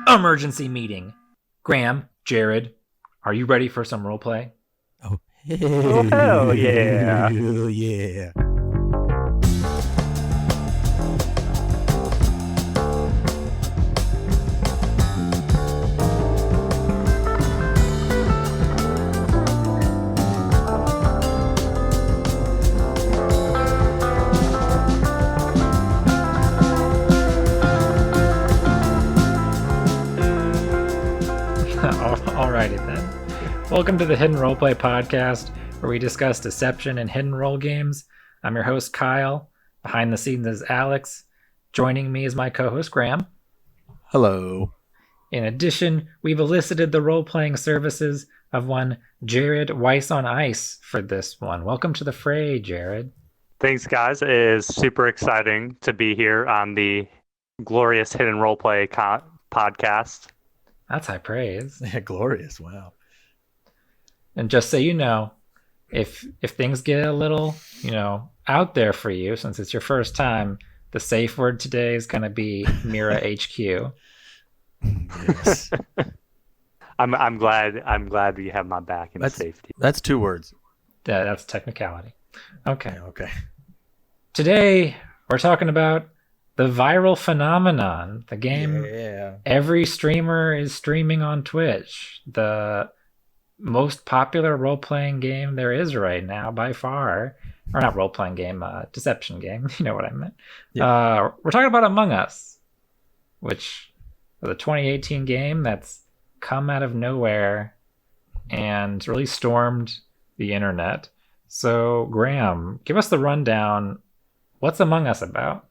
Emergency meeting. Graham, Jared, are you ready for some roleplay? Oh, hell yeah. yeah. Alrighty then. Welcome to the Hidden Roleplay Podcast, where we discuss deception and hidden role games. I'm your host, Kyle. Behind the scenes is Alex. Joining me is my co-host, Graham. Hello. In addition, we've elicited the role-playing services of one Jared Weiss on Ice for this one. Welcome to the fray, Jared. Thanks, guys. It is super exciting to be here on the glorious Hidden Roleplay podcast. That's high praise. Yeah, glorious. Wow. And just so you know, if things get a little, out there for you, since it's your first time, the safe word today is going to be Mira HQ. Yes. I'm glad you have my back in safety. That's 2 words. Yeah, that's technicality. Okay. Yeah, okay. Today we're talking about the viral phenomenon, the game Yeah. every streamer is streaming on Twitch, the most popular role-playing game there is right now by far. Or not role-playing game, deception game. You know what I meant. Yeah. We're talking about Among Us, which is a 2018 game that's come out of nowhere and really stormed the internet. So, Graham, give us the rundown. What's Among Us about?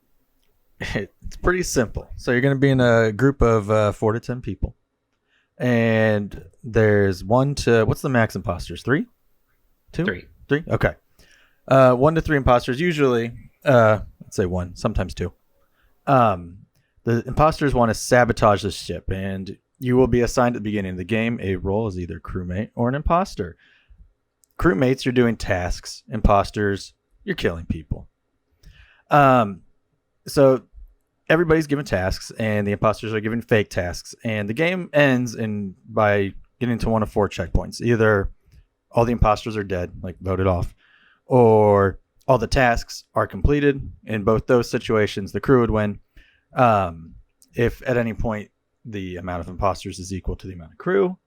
It's pretty simple. So you're going to be in a group of 4 to 10 people. And there's 1 to... What's the max imposters? 3? 2? 3. 3? Okay. 1 to 3 imposters. Usually, let's say 1, sometimes 2. The imposters want to sabotage the ship, and you will be assigned at the beginning of the game a role as either crewmate or an imposter. Crewmates, you're doing tasks. Imposters, you're killing people. So everybody's given tasks, and the imposters are given fake tasks, and the game ends by getting to one of 4 checkpoints. Either all the imposters are dead, like voted off, or all the tasks are completed. In both those situations, the crew would win. If at any point the amount of imposters is equal to the amount of crew,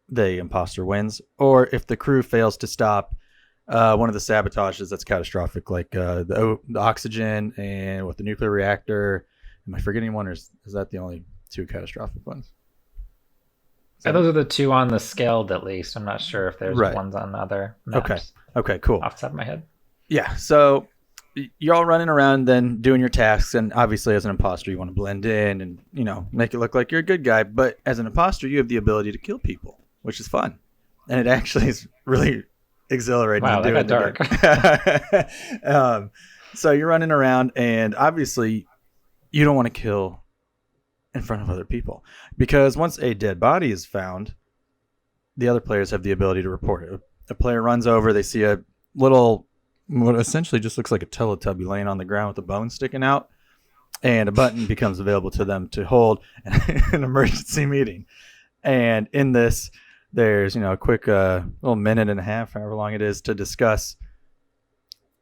the imposter wins. Or if the crew fails to stop one of the sabotages that's catastrophic, like the oxygen and with the nuclear reactor. Am I forgetting one, or is that the only 2 catastrophic ones? Those are the 2 on the scaled, at least. I'm not sure if there's ones on other maps. Okay, cool. Off the top of my head. Yeah, so you're all running around then doing your tasks, and obviously as an imposter you want to blend in and make it look like you're a good guy. But as an imposter, you have the ability to kill people, which is fun, and it actually is really exhilarating. Wow, to do that got dark. So you're running around, and obviously you don't want to kill in front of other people, because once a dead body is found, the other players have the ability to report it. A player runs over, they see a little, what essentially just looks like a Teletubby laying on the ground with a bone sticking out, and a button becomes available to them to hold an emergency meeting. And in this, there's a quick little minute and a half, however long it is, to discuss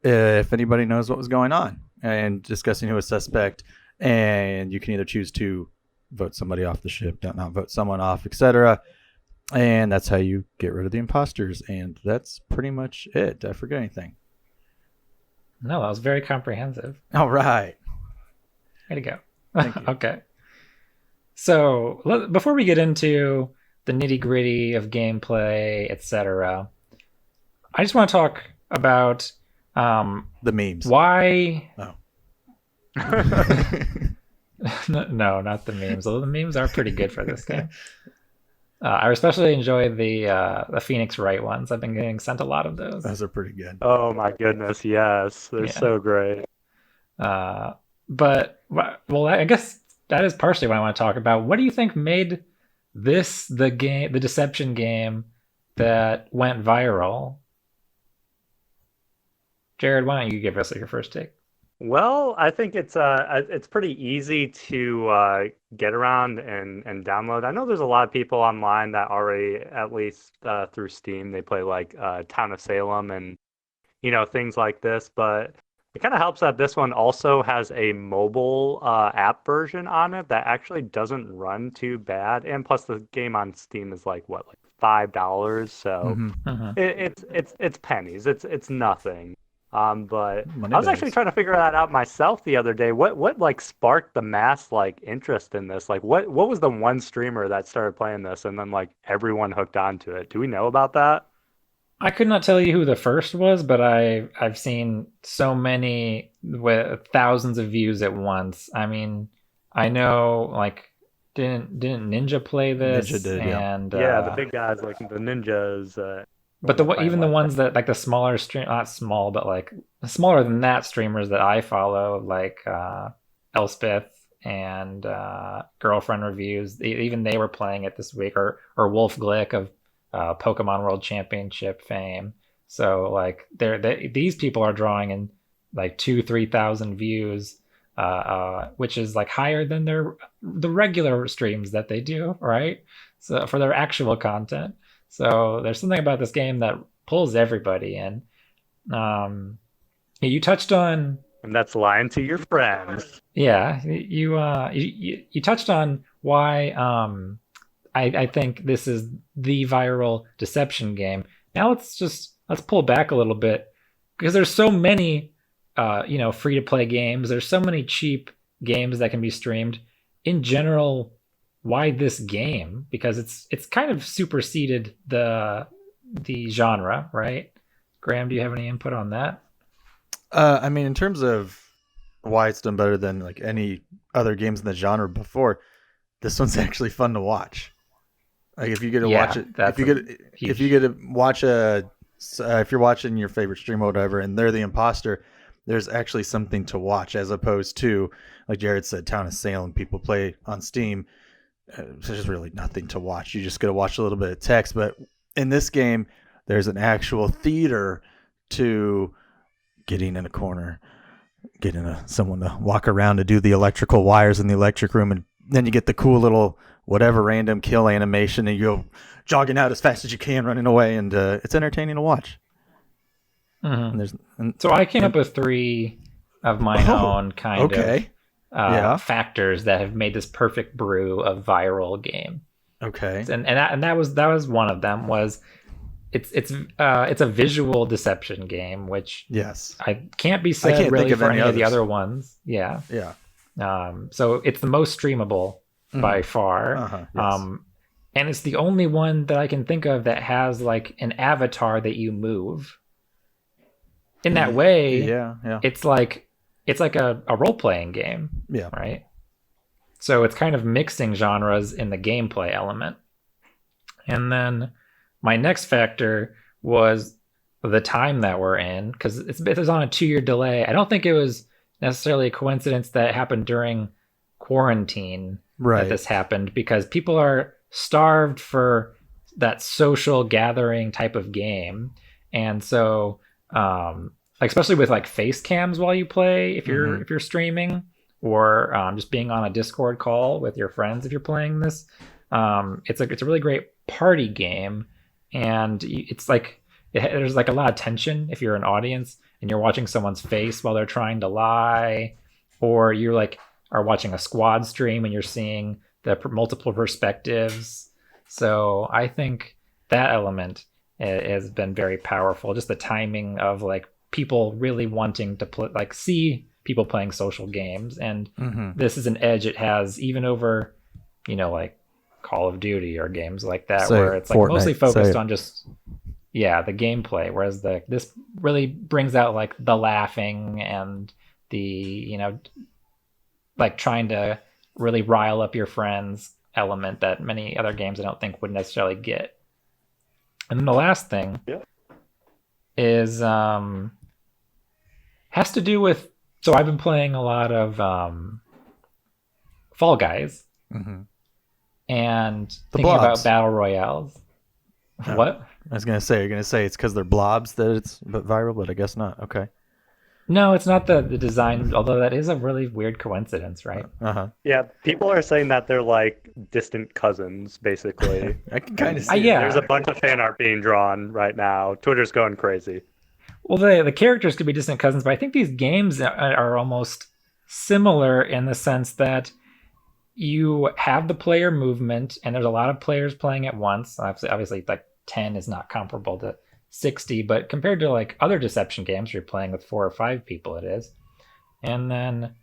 if anybody knows what was going on, and discussing who is suspect. And you can either choose to vote somebody off the ship, not vote someone off, etc. And that's how you get rid of the imposters. And that's pretty much it. Did I forget anything? No, that was very comprehensive. All right. Way to go. Thank you. Okay. So before we get into the nitty-gritty of gameplay, etc., I just want to talk about the memes. Why? Oh. No, not the memes. Although the memes are pretty good for this game. I especially enjoy the Phoenix Wright ones. I've been getting sent a lot of those. Those are pretty good. Oh my goodness, yes. They're so great. But, well, I guess that is partially what I want to talk about. What do you think made this the deception game that went viral? Jared, why don't you give us your first take? Well, I think it's pretty easy to get around and download. I know there's a lot of people online that already, at least through Steam, they play like Town of Salem and things like this. But it kind of helps that this one also has a mobile app version on it that actually doesn't run too bad. And plus, the game on Steam is like what, like $5. So Mm-hmm. Mhm. it's pennies. It's nothing. But Money I was actually bags. trying to figure that out myself the other day. What like sparked the mass like interest in this? Like what was the one streamer that started playing this and then like everyone hooked onto it? Do we know about that? I could not tell you who the first was, but I've seen so many with thousands of views at once. I mean, I know like didn't Ninja play Ninja this did, yeah. and Yeah, the big guys like the ninjas but were playing even the like that. ones that like the smaller stream not small but like smaller than that streamers that I follow like Elspeth and Girlfriend Reviews even they were playing it this week or Wolf Glick of Pokemon World Championship fame. So like these people are drawing in like 2,000-3,000 views, which is like higher than the regular streams that they do, right? So for their actual content. So there's something about this game that pulls everybody in. Um, you touched on And that's lying to your friends. yeah, you touched on why I think this is the viral deception game. Now let's pull back a little bit because there's so many free to play games. There's so many cheap games that can be streamed. In general, why this game? Because it's kind of superseded the genre, right? Graham, do you have any input on that? I mean, in terms of why it's done better than like any other games in the genre before, this one's actually fun to watch. Like if you get to watch Yeah, it, that's if you huge. get to watch if you're watching your favorite stream or whatever, and they're the imposter, there's actually something to watch as opposed to like Jared said, Town of Salem. People play on Steam. There's really nothing to watch. You just got to watch a little bit of text. But in this game, there's an actual theater to getting in a corner, getting someone to walk around to do the electrical wires in the electric room, and then you get the cool little whatever random kill animation, and you go jogging out as fast as you can, running away, and it's entertaining to watch. Mhm. And there's So I came up with three of my Oh, own kind okay, of yeah, factors that have made this perfect brew of viral game. okay, And that was one of them was it's a visual deception game, which yes, I can't be I said can't think really of for any any of the others. other ones. Yeah. Yeah, So it's the most streamable by far. yes, And it's the only one that I can think of that has like an avatar that you move. In that way, yeah, yeah, it's like a role playing game, yeah. right? So it's kind of mixing genres in the gameplay element. And then my next factor was the time that we're in, because it was on a 2-year delay. I don't think it was necessarily a coincidence that it happened during quarantine that Right. this happened, because people are starved for that social gathering type of game. And so like especially with like face cams while you play if you're streaming or just being on a Discord call with your friends if you're playing this, it's a really great party game. And it's like there's like a lot of tension if you're an audience and you're watching someone's face while they're trying to lie, or you're like are watching a squad stream and you're seeing the multiple perspectives. So I think that element has been very powerful. Just the timing of like people really wanting to play, like see people playing social games, and this is an edge it has even over, like Call of Duty or games like that, Say where it's like Fortnite. mostly Say focused it. on just the gameplay, whereas this really brings out like the laughing and the like trying to really rile up your friends element that many other games I don't think would necessarily get. And then the last thing Yeah. is has to do with, so I've been playing a lot of Fall Guys and The thinking blobs. about battle royales. Oh. What? I was gonna say, you're gonna say it's because they're blobs that it's viral, but I guess not. Okay. No, it's not the design, although that is a really weird coincidence, right? Uh-huh. Yeah, people are saying that they're like distant cousins, basically. I can kind of And see it. Yeah. there's a bunch of fan art being drawn right now. Twitter's going crazy. Well, the characters could be distant cousins, but I think these games are almost similar in the sense that you have the player movement, and there's a lot of players playing at once. Obviously, like 10 is not comparable to 60, but compared to like other deception games, where you're playing with 4 or 5 people, it is. And then,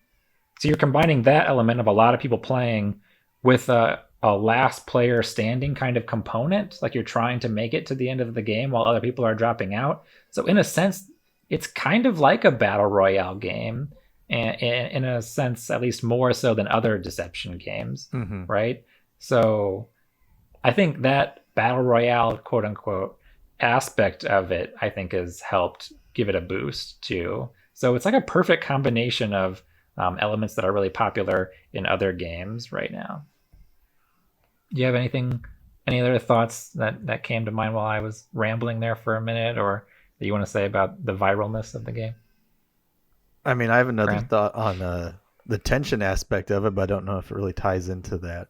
so you're combining that element of a lot of people playing with a last player standing kind of component, like you're trying to make it to the end of the game while other people are dropping out. So in a sense, it's kind of like a battle royale game, and in a sense, at least more so than other deception games, Mhm. right? So I think that battle royale, quote unquote, aspect of it, I think, has helped give it a boost too. So it's like a perfect combination of elements that are really popular in other games right now. Do you have any other thoughts that came to mind while I was rambling there for a minute, or that you want to say about the viralness of the game? I mean, I have another Graham? thought on the tension aspect of it, but I don't know if it really ties into that.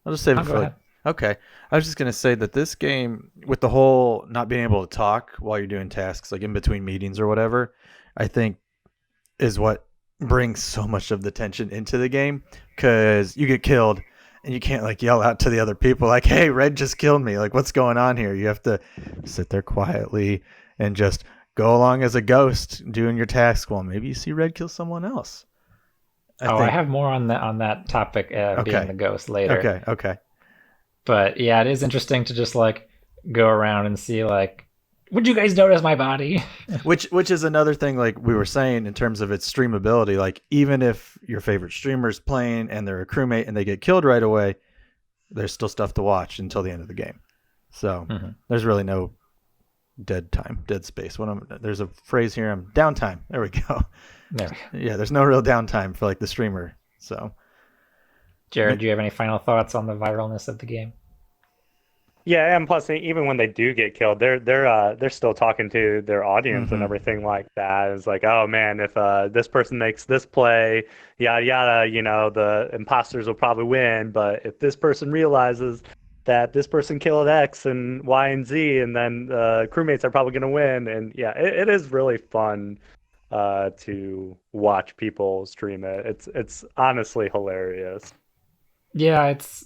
I'll just save Oh, it go for ahead. okay. I was just gonna say that this game, with the whole not being able to talk while you're doing tasks, like in between meetings or whatever, I think is what brings so much of the tension into the game, because you get killed and you can't like yell out to the other people like, "Hey, Red just killed me! Like, what's going on here?" You have to sit there quietly and just go along as a ghost doing your task while maybe you see Red kill someone else. I Oh, I think. have more on that topic, being Okay. the ghost later. Okay. But yeah, it is interesting to just like go around and see like, would you guys notice my body? Which is another thing, like we were saying, in terms of its streamability. Like, even if your favorite streamer's playing and they're a crewmate and they get killed right away, there's still stuff to watch until the end of the game. So Mhm. there's really no dead space. There's a phrase here, downtime. There we go. There. Yeah, there's no real downtime for like the streamer. So Jared, do you have any final thoughts on the viralness of the game? Yeah, and plus, even when they do get killed, they're still talking to their audience and Mhm. everything like that. It's like, oh man, if this person makes this play, yada yada, the imposters will probably win. But if this person realizes that this person killed X and Y and Z, and then crewmates are probably going to win. And yeah, it is really fun to watch people stream it. It's honestly hilarious. Yeah, it's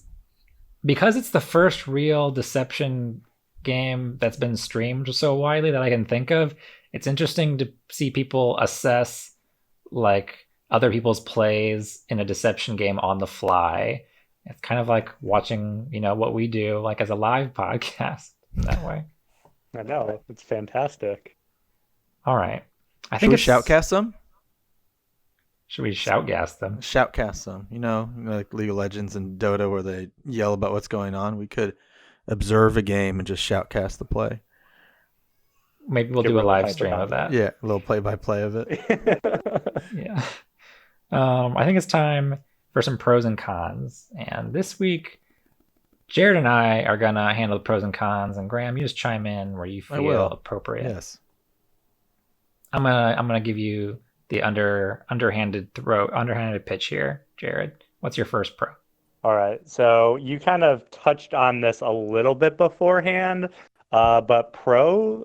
because it's the first real deception game that's been streamed so widely that I can think of. It's interesting to see people assess like other people's plays in a deception game on the fly. It's kind of like watching, what we do like as a live podcast in that way. I know, it's fantastic. All right. I should think we it's shoutcast some? Should we shoutcast them? Shoutcast some. Like League of Legends and Dota, where they yell about what's going on. We could observe a game and just shoutcast the play. Maybe we'll Get do a really live hyped stream about of that. Yeah, a little play-by-play of it. Yeah. I think it's time for some pros and cons. And this week, Jared and I are gonna handle the pros and cons, and Graham, you just chime in where you I will. feel appropriate. Yes. I'm gonna give you the underhanded pitch here, Jared. What's your first pro? All right. So you kind of touched on this a little bit beforehand, but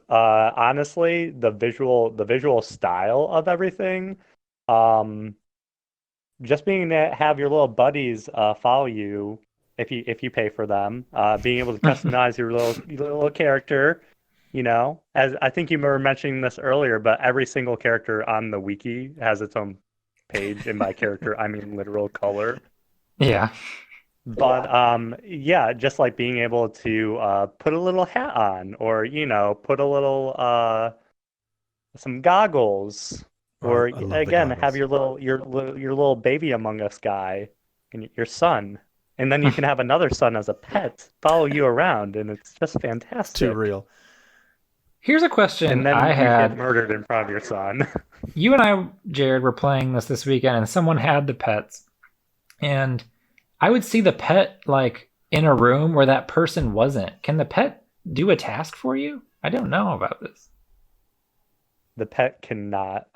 honestly, the visual style of everything, um, just being to have your little buddies follow you if you pay for them, being able to customize your little character, as I think you were mentioning this earlier, but every single character on the wiki has its own page, and by character I mean literal color. Yeah. But yeah, just like being able to put a little hat on, or put a little some goggles, Oh, or I love the again have goggles. your little baby Among Us guy and your son, and then you can have another son as a pet follow you around, and it's just Too fantastic. real. Here's a question And then I you get had. murdered in front of your son. You and I, Jared, were playing this weekend, and someone had the pets, and I would see the pet like in a room where that person wasn't. Can the pet do a task for you? I don't know about this. The pet cannot.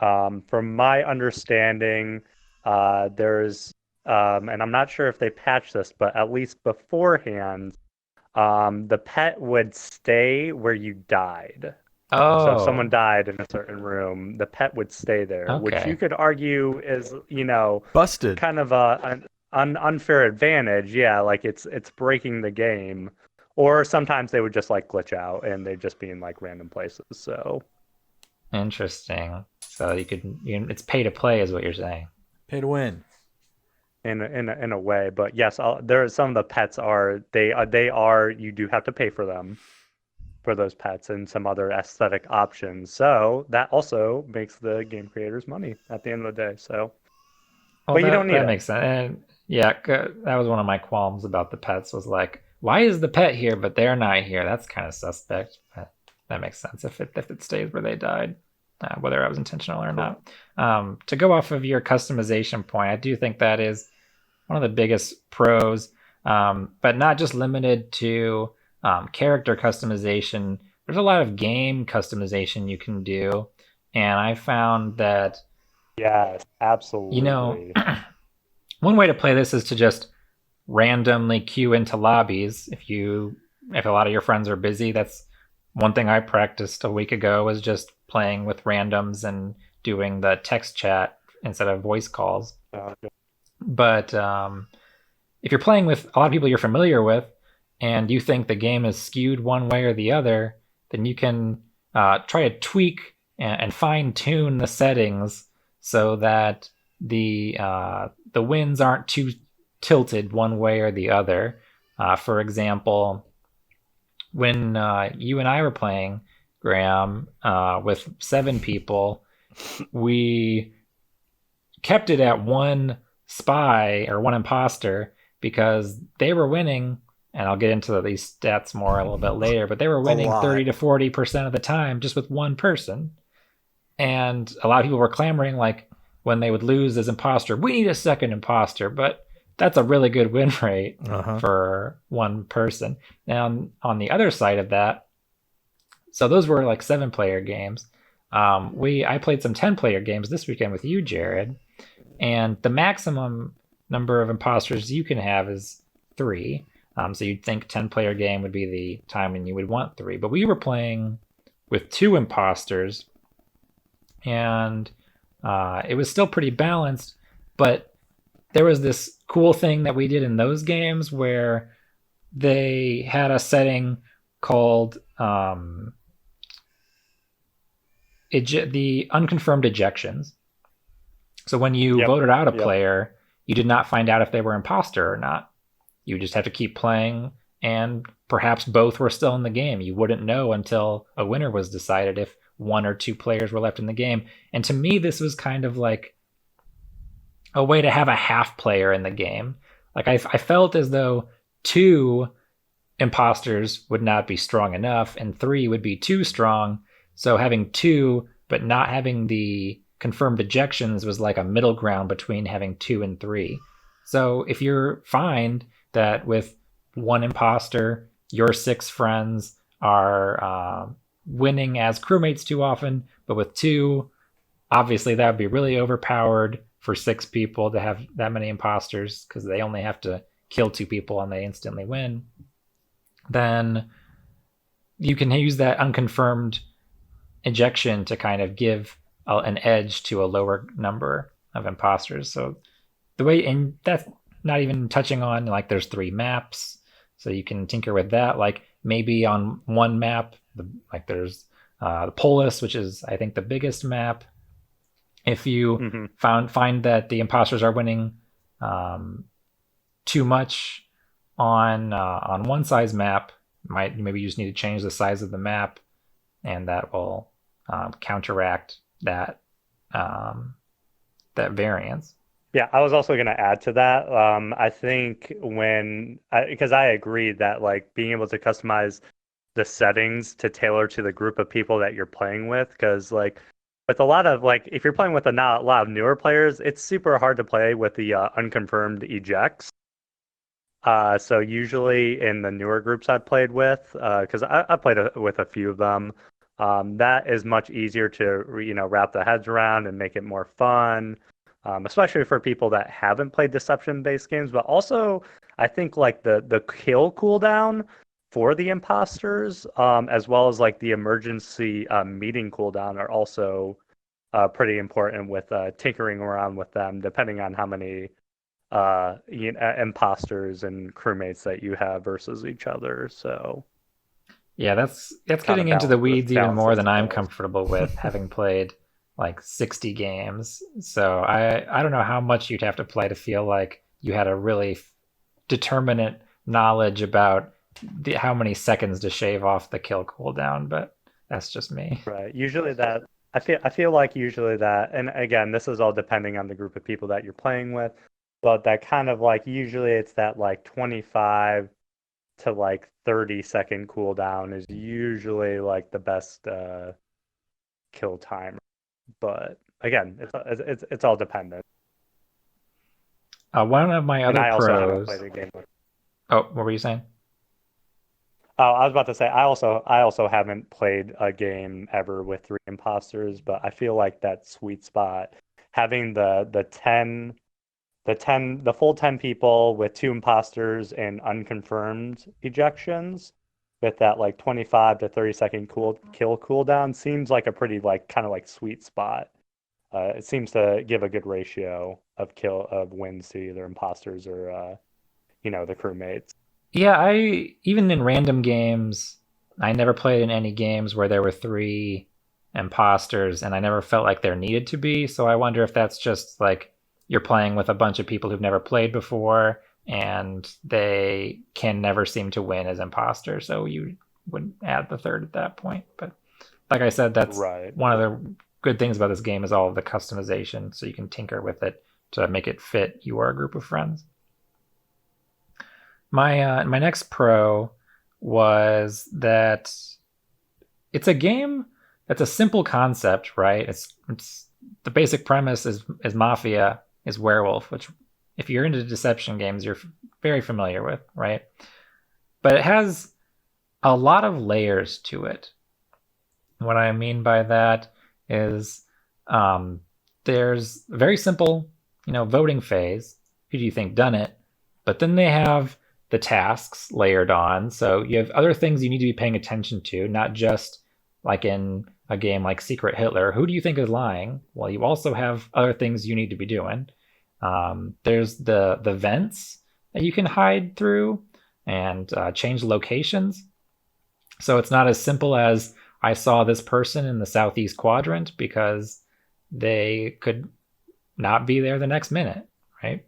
From my understanding, there's and I'm not sure if they patched this, but at least beforehand, the pet would stay where you died. So if someone Oh, died in a certain room, the pet would stay there, which you okay. could argue is, Busted. kind of an unfair advantage. Yeah, like it's breaking the game. Or sometimes they would just like glitch out and they'd just be in like random places. So Interesting. So it's pay to play, is what you're saying. Pay to win. in a way, but yes, there are some of the pets are they are you do have to pay for them for those pets and some other aesthetic options. So that also makes the game creators money at the end of the day. So, Well, but you don't that need that it. makes sense. And yeah, that was one of my qualms about the pets was like, why is the pet here but they're not here? That's kind of suspect. But that makes sense if it stays where they died, whether it was intentional or Correct. not. To go off of your customization point, I do think that is one of the biggest pros, but not just limited to character customization. There's a lot of game customization you can do, and I found that Yes, you know absolutely. one way to play this is to just randomly queue into lobbies. If a lot of your friends are busy, that's one thing I practiced a week ago was just playing with randoms and doing the text chat instead of voice calls. Uh, But if you're playing with a lot of people you're familiar with and you think the game is skewed one way or the other, then you can try to tweak and fine tune the settings so that the winds aren't too tilted one way or the other. For example, when you and I were playing, Graham, with 7 people, we kept it at one spy or one imposter because they were winning. And I'll get into these stats more a little bit later, but they were A winning lot. 30 to 40% of the time just with one person. And a lot of people were clamoring, like, when they would lose as imposter, we need a second imposter. But that's a really good win rate Uh huh. for one person. Now, on the other side of that, so those were like 7 player games. I played some 10 player games this weekend with you, Jared, and the maximum number of imposters you can have is 3. So you'd think 10 player game would be the time when you would want 3, but we were playing with 2 imposters, and it was still pretty balanced. But there was this cool thing that we did in those games where they had a setting called the unconfirmed ejections. So when you yep, voted out a yep. player, you did not find out if they were imposter or not. You just have to keep playing, and perhaps both were still in the game. You wouldn't know until a winner was decided if 1 or 2 players were left in the game. And to me, this was kind of like a way to have a half player in the game. Like I felt as though 2 imposters would not be strong enough, and 3 would be too strong. So having 2, but not having the confirmed ejections was like a middle ground between having 2 and 3. So if you're find that with 1 imposter, your 6 friends are winning as crewmates too often, but with 2, obviously that would be really overpowered for 6 people to have that many imposters because they only have to kill 2 people and they instantly win. Then you can use that unconfirmed ejection to kind of give an edge to a lower number of imposters. So the way, and that's not even touching on like there's 3 maps, so you can tinker with that. Like maybe on one map, like there's the Polis, which is I think the biggest map. If you Hmm. find that the imposters are winning um, too much on one size map, might maybe you just need to change the size of the map, and that will counteract um, that variance. Yeah, I was also going to add to that. I think because I agree that like being able to customize the settings to tailor to the group of people that you're playing with, because like with a lot of like if you're playing with a lot of newer players, it's super hard to play with the unconfirmed ejects. So usually in the newer groups I've played with, because I played with a few of them, That is much easier to wrap their heads around and make it more fun, especially for people that haven't played deception-based games. But also, I think like the kill cooldown for the imposters, as well as like the emergency meeting cooldown, are also pretty important with tinkering around with them, depending on how many imposters and crewmates that you have versus each other. So Yeah, that's kind getting of into the weeds even more balances than I'm skills. comfortable with, having played like 60 games. So I don't know how much you'd have to play to feel like you had a really determinate knowledge about how many seconds to shave off the kill cooldown, but that's just me. Right. Usually that I feel like usually that, and again, this is all depending on the group of people that you're playing with, but that kind of like usually it's that like 25 to like 30-second cooldown is usually like the best kill time. But again, it's all dependent. One of my And other I also haven't played pros. a game with. Oh, what were you saying? Oh, I was about to say I also haven't played a game ever with three imposters, but I feel like that sweet spot, having the full 10 people with two imposters and unconfirmed ejections with that like 25 to 30-second kill cooldown seems like a pretty like kind of like sweet spot. It seems to give a good ratio of wins to either imposters or the crewmates. Yeah, I even in random games, I never played in any games where there were three imposters, and I never felt like there needed to be. So I wonder if that's just like you're playing with a bunch of people who've never played before, and they can never seem to win as imposters. So you would add the third at that point. But like I said, that's Right. one of the good things about this game is all of the customization, so you can tinker with it to make it fit your group of friends. My next pro was that it's a game that's a simple concept, right? It's the basic premise is mafia is werewolf, which if you're into deception games, you're very familiar with, right? But it has a lot of layers to it. What I mean by that is um, there's a very simple, voting phase. Who do you think done it? But then they have the tasks layered on. So you have other things you need to be paying attention to, not just like in a game like Secret Hitler. Who do you think is lying? Well, you also have other things you need to be doing. There's the vents that you can hide through and change locations. So it's not as simple as I saw this person in the southeast quadrant because they could not be there the next minute, right?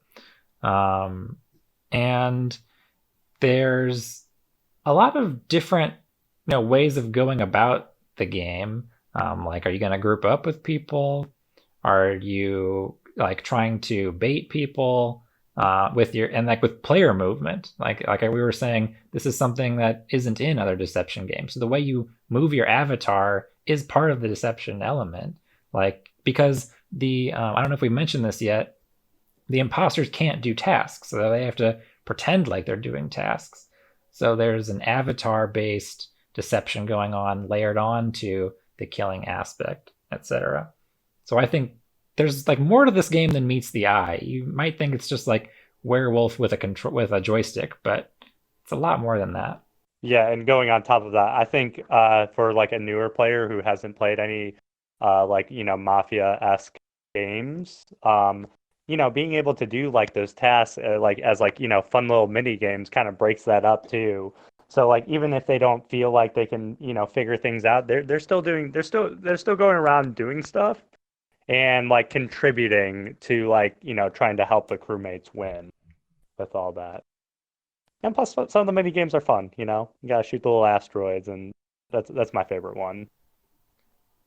And there's a lot of different ways of going about the game. Like, are you going to group up with people? Are you like trying to bait people with your and like with player movement? Like we were saying, this is something that isn't in other deception games. So the way you move your avatar is part of the deception element. Like because the I don't know if we mentioned this yet. The imposters can't do tasks, so they have to pretend like they're doing tasks. So there's an avatar based deception going on layered on to the killing aspect, etc. So I think there's like more to this game than meets the eye. You might think it's just like werewolf with a joystick, but it's a lot more than that. Yeah, and going on top of that, I think for like a newer player who hasn't played any like mafia-esque games, being able to do like those tasks like as like fun little mini games kind of breaks that up too. So like even if they don't feel like they can figure things out, they're still going around doing stuff and like contributing to like trying to help the crewmates win with all that. And plus, some of the mini games are fun. You gotta shoot the little asteroids, and that's my favorite one.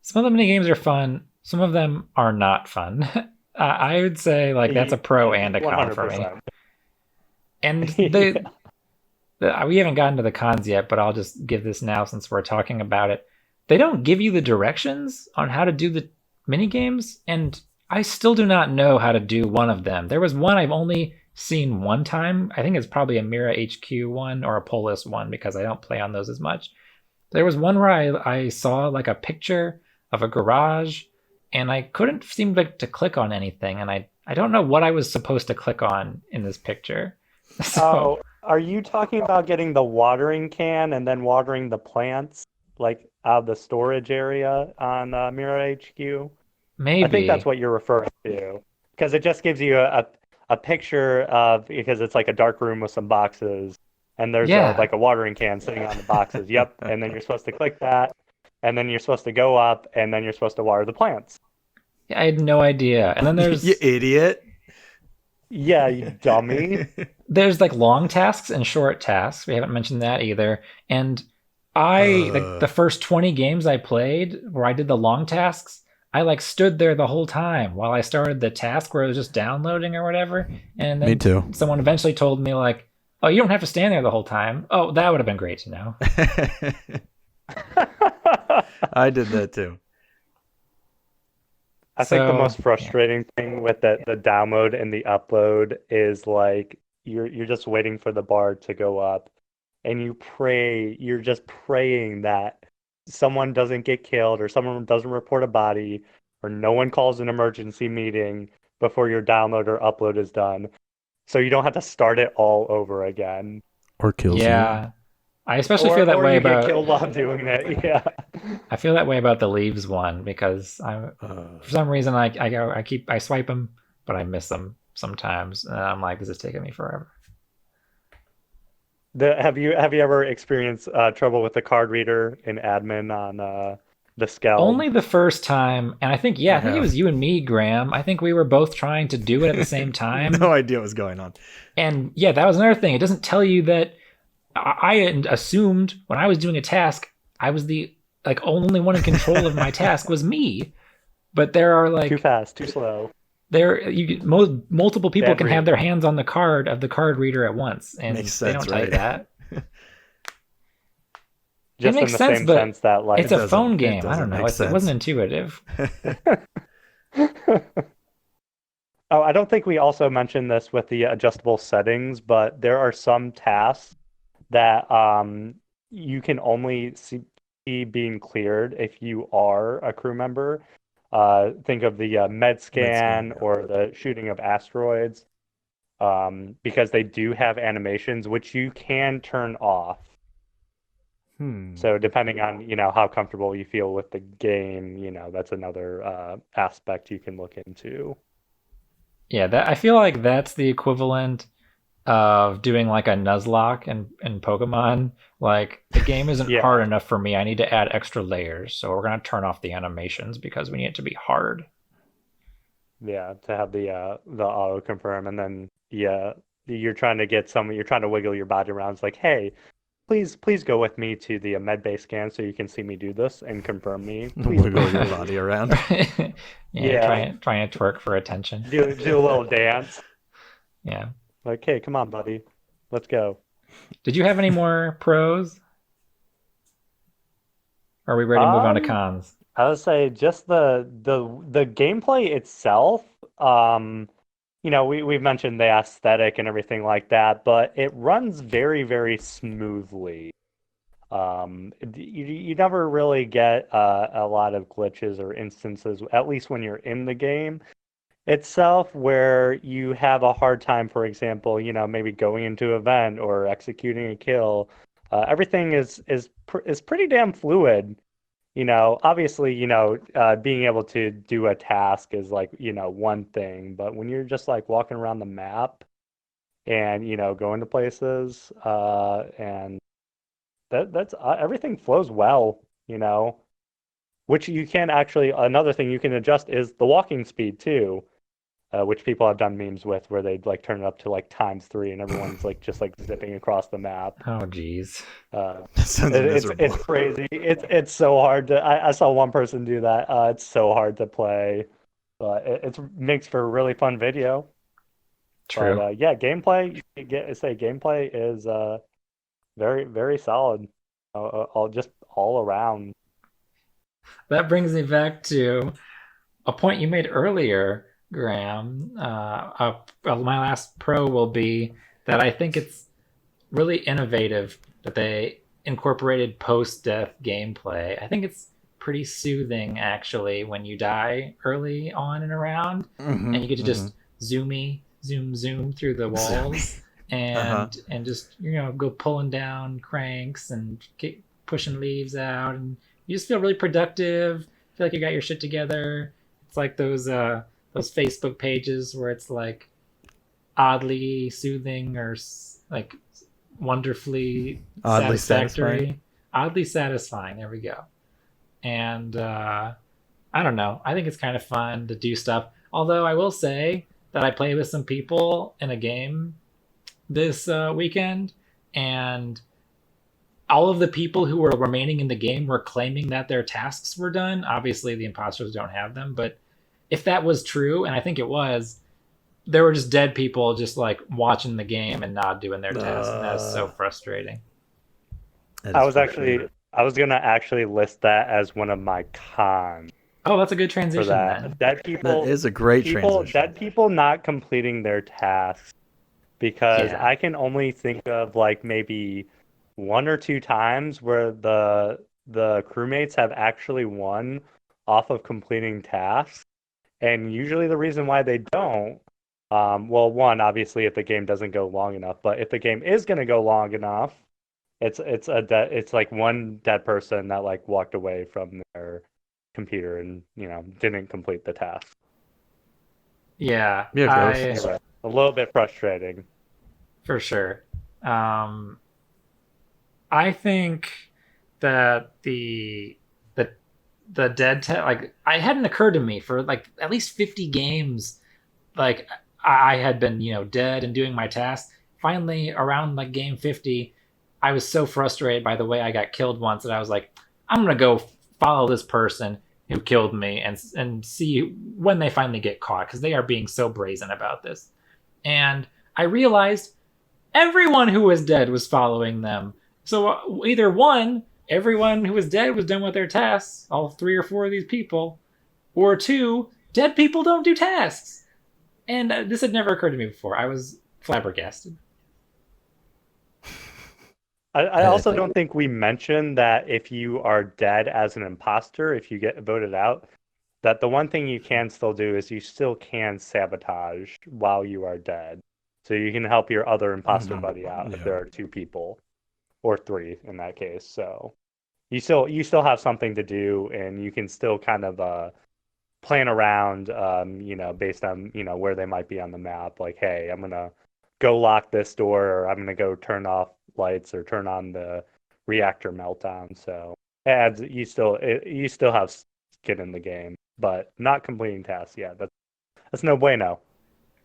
Some of the mini games are fun. Some of them are not fun. I would say like that's a pro and a con for me. 100%. And Yeah. we haven't gotten to the cons yet, but I'll just give this now since we're talking about it. They don't give you the directions on how to do the mini games, and I still do not know how to do one of them. There was one I've only seen one time. I think it's probably a Mira HQ one or a Polis one because I don't play on those as much. There was one where I saw like a picture of a garage, and I couldn't seem to click on anything, and I don't know what I was supposed to click on in this picture. So Oh, are you talking about getting the watering can and then watering the plants like out of the storage area on Mira HQ? I think that's maybe, what you're referring to, because it just gives you a picture of, because it's like a dark room with some boxes, and there's a yeah, like a watering can sitting on the boxes. Yep, and then you're supposed to click that, and then you're supposed to go up, and then you're supposed to water the plants. I had no idea. And then You idiot. Yeah, you dummy. there's like long tasks and short tasks. We haven't mentioned that either. And the uh, first 20 games I played where I did the long tasks, I like stood there the whole time while I started the task where it was just downloading or whatever. And Me then too. someone eventually told me like, "Oh, you don't have to stand there the whole time." Oh, that would have been great to know. I did that too. I think the So, most yeah. frustrating thing with the download and the upload is like you're just waiting for the bar to go up, and you're just praying that someone doesn't get killed or someone doesn't report a body or no one calls an emergency meeting before your download or upload is done. So you don't have to start it all over again. Or kills you. Yeah. I especially Or feel that or way you get about killed while doing it. Yeah. I feel that way about the leaves one because for Uh, some reason I swipe them, but I miss them sometimes, and I'm like, this is taking me forever. Have you ever experienced trouble with the card reader in admin on the Skeld? Only the first time, and I I think it was have you and me, Graham. I think we were both trying to do it at the same no time, idea what's going on. and yeah, that was another thing. It doesn't tell you that. I assumed when I was doing a task, I was the like only one in control of my task was me. But there are Too like fast, too slow. multiple people Bad can have their reading. hands on the card of the card reader at once, Makes and they sense, don't tell you right? that. It Just in makes the sense, same but sense that it's It like a phone doesn't. It game. I don't doesn't know. make It wasn't sense. intuitive. Oh, I don't think we also mentioned this with the adjustable settings, but there are some tasks that you can only see being cleared if you are a crew member. Think of the med Med scan, scan yeah. or the shooting of asteroids, because they do have animations which you can turn off. Hmm. So depending on, how comfortable you feel with the game, that's another aspect you can look into. Yeah, that I feel like that's the equivalent of doing like a Nuzlocke in Pokemon. Like the game isn't hard Yeah, enough for me. I need to add extra layers, so we're gonna turn off the animations because we need it to be hard. yeah, to have the auto confirm, and then yeah, you're trying to wiggle your body around. It's like, hey, please go with me to the med base scan so you can see me do this and confirm me. Please, Wiggle please, your please. body around. Yeah, you're Yeah, trying to twerk for attention. do a little dance. Yeah. Like, hey, come on, buddy, let's go. Did you have any more pros? Or are we ready to move on to Um, cons? I would say just the gameplay itself. We've mentioned the aesthetic and everything like that, but it runs very, very smoothly. You never really get a lot of glitches or instances, at least when you're in the game itself, where you have a hard time, for example, maybe going into an event or executing a kill. Everything is pretty damn fluid. Obviously, being able to do a task is like, one thing, but when you're just like walking around the map and, going to places, and that's everything flows well, which you can actually, another thing you can adjust is the walking speed too, which people have done memes with where they'd like turn it up to like times 3 and everyone's like just like zipping across the map. Oh geez. Uh, That sounds it's miserable. crazy. It's so hard to. I saw one person do that. It's so hard to play, but it makes for a really fun video. But True. yeah, gameplay. Gameplay is very very solid. All just all around. That brings me back to a point you made earlier, Graham. My last pro will be that I think it's really innovative that they incorporated post-death gameplay. I think it's pretty soothing actually when you die early on in a round, and you get to just zoom through the walls Uh-huh. and just go pulling down cranks and pushing leaves out, and you just feel really productive. Feel like you got your shit together. It's like those Facebook pages where it's like oddly soothing or like wonderfully Oddly satisfactory, satisfying. oddly satisfying. There we go. And I don't know. I think it's kind of fun to do stuff. Although I will say that I played with some people in a game this weekend, and all of the people who were remaining in the game were claiming that their tasks were done. Obviously, the imposters don't have them, but if that was true, and I think it was, there were just dead people just like watching the game and not doing their tasks, and that was so frustrating. That I is was frustrating. actually I was gonna actually list that as one of my cons Oh, that's a good for transition that. then. That is a great People transition. dead people not completing their tasks, because Yeah. I can only think of like maybe one or two times where the crewmates have actually won off of completing tasks. And usually the reason why they don't, well, one, obviously if the game doesn't go long enough, but if the game is going to go long enough, it's like one dead person that like walked away from their computer and didn't complete the task. Yeah, Yeah, gross. Anyway, a little bit frustrating. for sure. Um, I think that the the like I hadn't occurred to me for like at least 50 games. Like I had been dead and doing my tasks. Finally, around like game 50, I was so frustrated by the way I got killed once that I was like, I'm gonna go follow this person who killed me and see when they finally get caught, because they are being so brazen about this. And I realized everyone who was dead was following them. So either one, everyone who was dead was done with their tasks, all three or four of these people, or two, dead people don't do tasks. And this had never occurred to me before. I was flabbergasted. I I also think don't think we mentioned that if you are dead as an imposter, if you get voted out, that the one thing you can still do is you still can sabotage while you are dead. So you can help your other imposter buddy out if Yeah. there are two people or three in that case. So you still have something to do, and you can still kind of plan around, based on where they might be on the map. Like, hey, I'm gonna go lock this door, or I'm gonna go turn off lights or turn on the reactor meltdown. So it adds you still have skin in the game, but not completing tasks. Yeah, that's no bueno.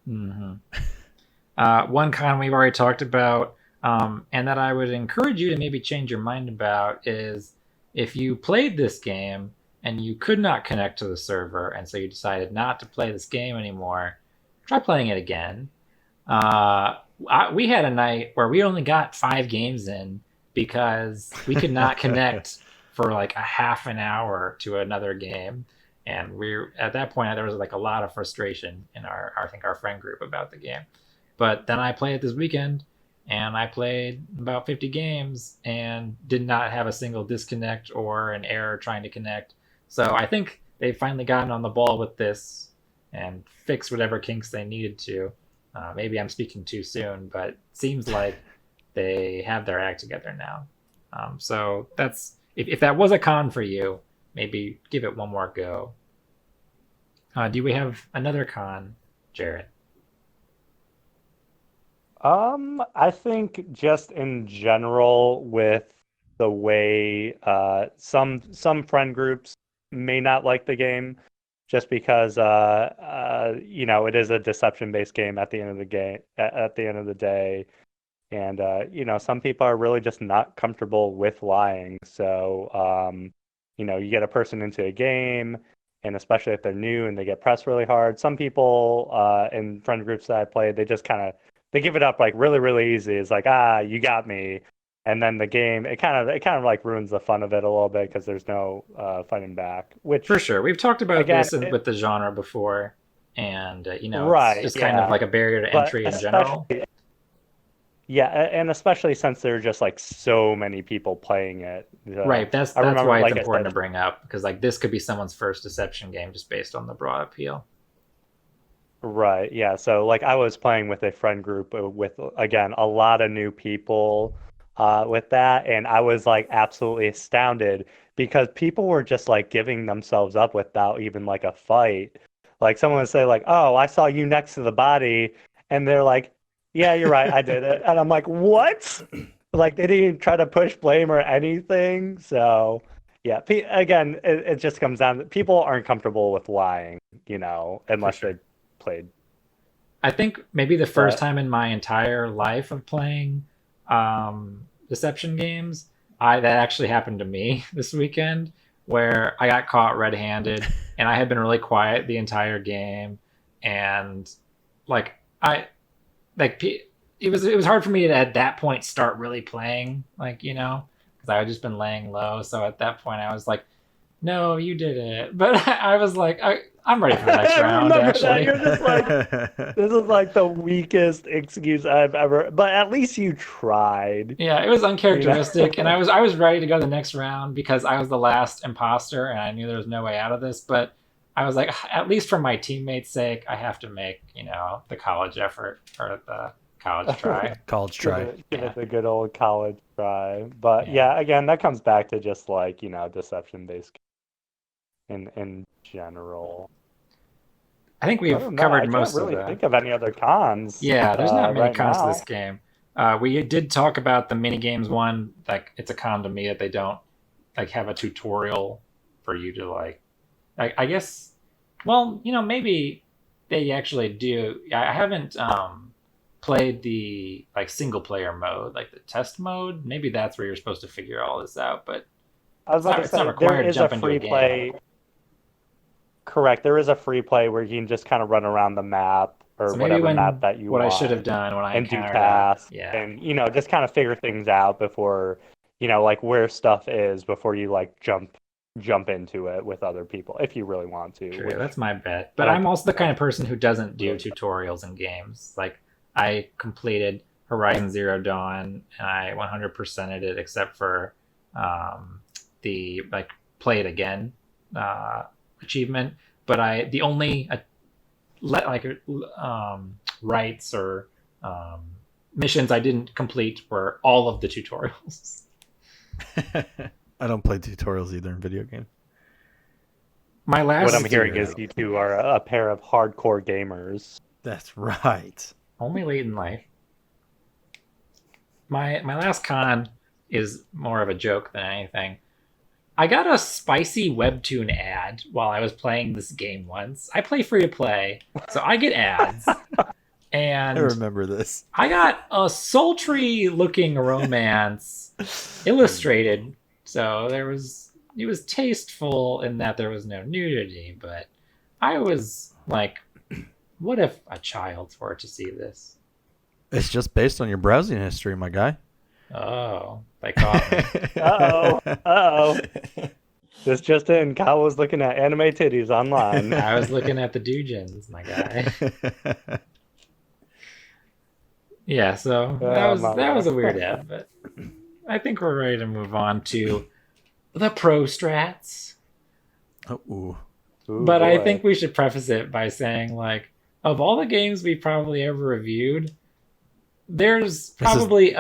Mm-hmm. One con we've already talked about, and that I would encourage you to maybe change your mind about, is if you played this game and you could not connect to the server, and so you decided not to play this game anymore, try playing it again. We had a night where we only got 5 games in because we could not connect for like a half an hour to another game. And we're at that point, there was like a lot of frustration in I think our friend group about the game. But then I played it this weekend, and I played about 50 games and did not have a single disconnect or an error trying to connect. So I think they've finally gotten on the ball with this and fixed whatever kinks they needed to. Maybe I'm speaking too soon, but it seems like they have their act together now. So that's if that was a con for you, maybe give it one more go. Do we have another con, Jarrett? I think just in general with the way some friend groups may not like the game, just because it is a deception-based game at the end of the game at the end of the day, and some people are really just not comfortable with lying. So you get a person into a game, and especially if they're new and they get pressed really hard, some people in friend groups that I play, they just kind of they give it up like really, really easy. It's like, you got me. And then the game, it kind of like ruins the fun of it a little bit because there's no fighting back. For Which sure. We've talked about again, this with the genre before, and it's right, just kind of yeah. like a barrier to But entry in general. especially Yeah, and especially since there are just like so many people playing it. Right. That's I remember, why it's like I important said, to bring up, because like this could be someone's first Deception game just based on the broad appeal. right, yeah. So like I was playing with a friend group with again a lot of new people with that, and I was like absolutely astounded because people were just like giving themselves up without even like a fight. Like someone would say like, "Oh, I saw you next to the body," and they're like, "Yeah, you're right, I did it." And I'm like, "What?" Like they didn't even try to push blame or anything. So yeah, again, it just comes down to people aren't comfortable with lying, For unless they sure. played. I think maybe the first But time in my entire life of playing deception games, I that actually happened to me this weekend, where I got caught red-handed and I had been really quiet the entire game, and like I like it was hard for me to at that point start really playing, like, because I had just been laying low. So at that point I was like, no, you did it. But I was like, I'm ready for the next I round, remember that actually. you're just like, this is like the weakest excuse I've ever. But at least you tried, Yeah, it was you know. uncharacteristic, and I was ready to go the next round because I was the last imposter, and I knew there was no way out of this. But I was like, at least for my teammates' sake, I have to make the college effort or the college try. College Give try. it, give Yeah, it the good old college try. But yeah. yeah, again, that comes back to just like, deception based in general. I think I we've don't know. I covered can't most of really the. think of any other cons Yeah, there's not many right cons to this now. game. We did talk about the mini games one. Like, it's a con to me that they don't like have a tutorial for you to like. I guess. Well, maybe they actually do. I haven't played the like single player mode, like the test mode. Maybe that's where you're supposed to figure all this out. But I was it's about not. to It's not say there required to is a jump into a free game. play. Correct. There is a free play where you can just kind of run around the map or So maybe whatever map when that you what I should have want done when I and do encounter that. tasks Yeah. and just kind of figure things out before, like where stuff is before you like jump into it with other people if you really want to, True, which that's my bet. I But don't I'm think also the kind of that's person who doesn't do really. tutorials in games. Like, I completed Horizon Zero Dawn and I 100%ed it, except for the like play it again uh, achievement. But the only like rights or um, missions I didn't complete were all of the tutorials. I don't play tutorials either in video games. My What last I'm Just to hearing get is out. you two are a pair of hardcore gamers. That's right. only late in life. My last con is more of a joke than anything. I got a spicy webtoon ad while I was playing this game once. I play free to play, so I get ads. I And remember this. I got a sultry looking romance illustrated. So it was tasteful in that there was no nudity, but I was like, what if a child were to see this? It's just based on your browsing history, my guy. Oh, they caught me. Uh-oh. Uh-oh. This just in, Kyle was looking at anime titties online. I was looking at the Dujins, my guy. Yeah, so that Oh was my that was lord. a weird ad, but I think we're ready to move on to the pro strats. Oh, ooh. Ooh, But I boy. think we should preface it by saying, like, of all the games we probably ever reviewed, there's This is probably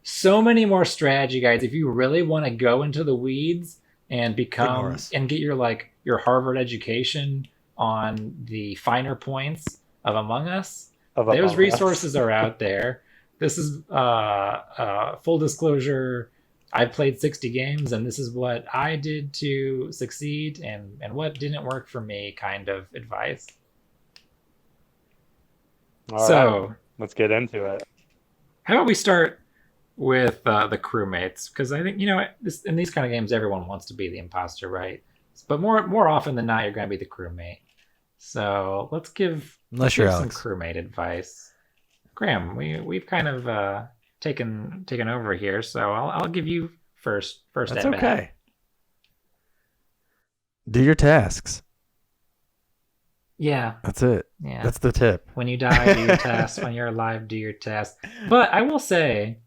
so many more strategy guides if you really want to go into the weeds and ignore become us. and get your Harvard education on the finer points of Among Us. Of Those Among Us. resources are out there. This is full disclosure. I've played 60 games, and this is what I did to succeed, and what didn't work for me. Kind of advice. All right, So, let's get into it. how about we start with the crewmates? Because I think in these kind of games, everyone wants to be the imposter, right? But more often than not, you're going to be the crewmate. So let's give Unless you're some Alex. crewmate advice. Graham, we've kind of taken over here, so I'll give you first That's at bat. okay. Do your tasks. Yeah, That's it. yeah. That's the tip. When you die, do your tasks. When you're alive, do your tasks. But I will say,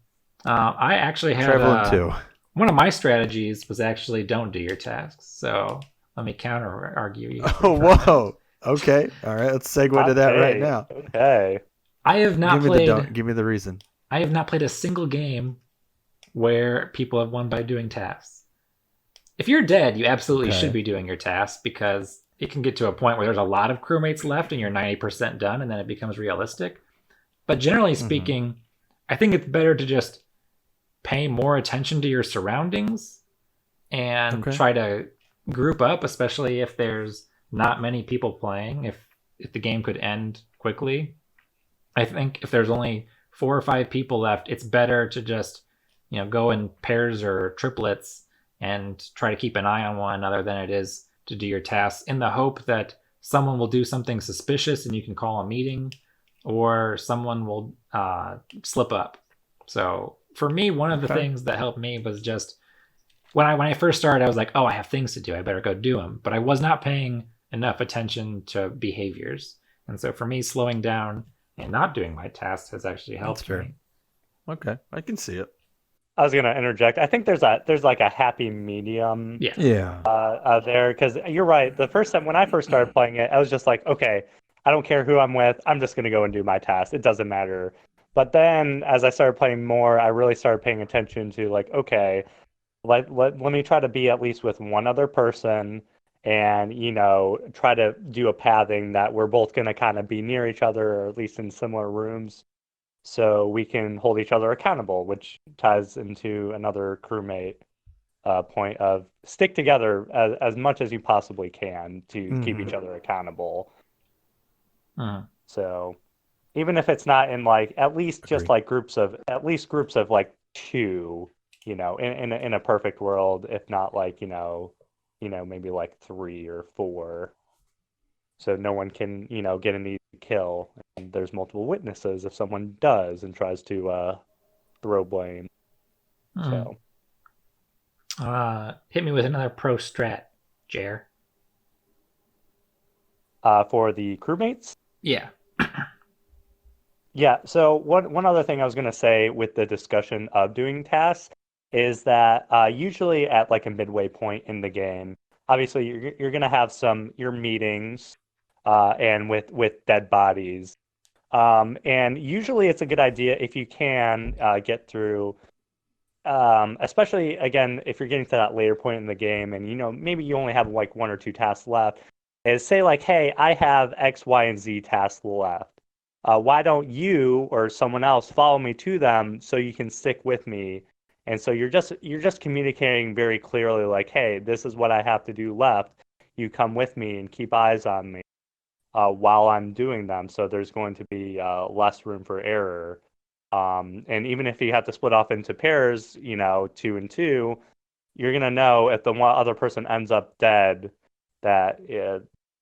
I actually had Traveling too. one of my strategies was actually don't do your tasks. So let me counter argue you. Oh, whoa. Okay. All right. Let's segue to that right now. Okay. I have not played. Give me the reason. I have not played a single game where people have won by doing tasks. If you're dead, you absolutely should be doing your tasks because it can get to a point where there's a lot of crewmates left and you're 90% done and then it becomes realistic. But generally speaking, I think it's better to just pay more attention to your surroundings and try to group up, especially if there's not many people playing, if the game could end quickly. I think if there's only 4 or 5 people left, it's better to just, go in pairs or triplets and try to keep an eye on one another than it is to do your tasks in the hope that someone will do something suspicious and you can call a meeting, or someone will slip up. So for me, one of the things that helped me was just when I first started, I was like, oh, I have things to do. I better go do them. But I was not paying enough attention to behaviors. And so for me, slowing down and not doing my tasks has actually helped me. Okay, I can see it. I was gonna interject. I think there's like a happy medium. There, because you're right. The first time when I first started playing it, I was just like, okay, I don't care who I'm with. I'm just gonna go and do my task. It doesn't matter. But then as I started playing more, I really started paying attention to like, okay, let me try to be at least with one other person, and try to do a pathing that we're both gonna kind of be near each other, or at least in similar rooms, so we can hold each other accountable, which ties into another crewmate point of stick together as much as you possibly can to keep each other accountable. So even if it's not in like at least just like groups of like 2, in a perfect world, if not like maybe like 3 or 4. So no one can, get an easy kill. And there's multiple witnesses if someone does and tries to throw blame. So hit me with another pro strat, Jer. For the crewmates? Yeah. Yeah, so one other thing I was going to say with the discussion of doing tasks is that usually at like a midway point in the game, obviously you're going to have your meetings and with dead bodies. And usually it's a good idea if you can get through, especially, again, if you're getting to that later point in the game and, maybe you only have like 1 or 2 tasks left, is say like, hey, I have X, Y, and Z tasks left. Why don't you or someone else follow me to them so you can stick with me? And so you're just communicating very clearly like, hey, this is what I have to do left. You come with me and keep eyes on me while I'm doing them. So there's going to be less room for error. And even if you have to split off into pairs, 2 and 2, you're going to know if the one other person ends up dead that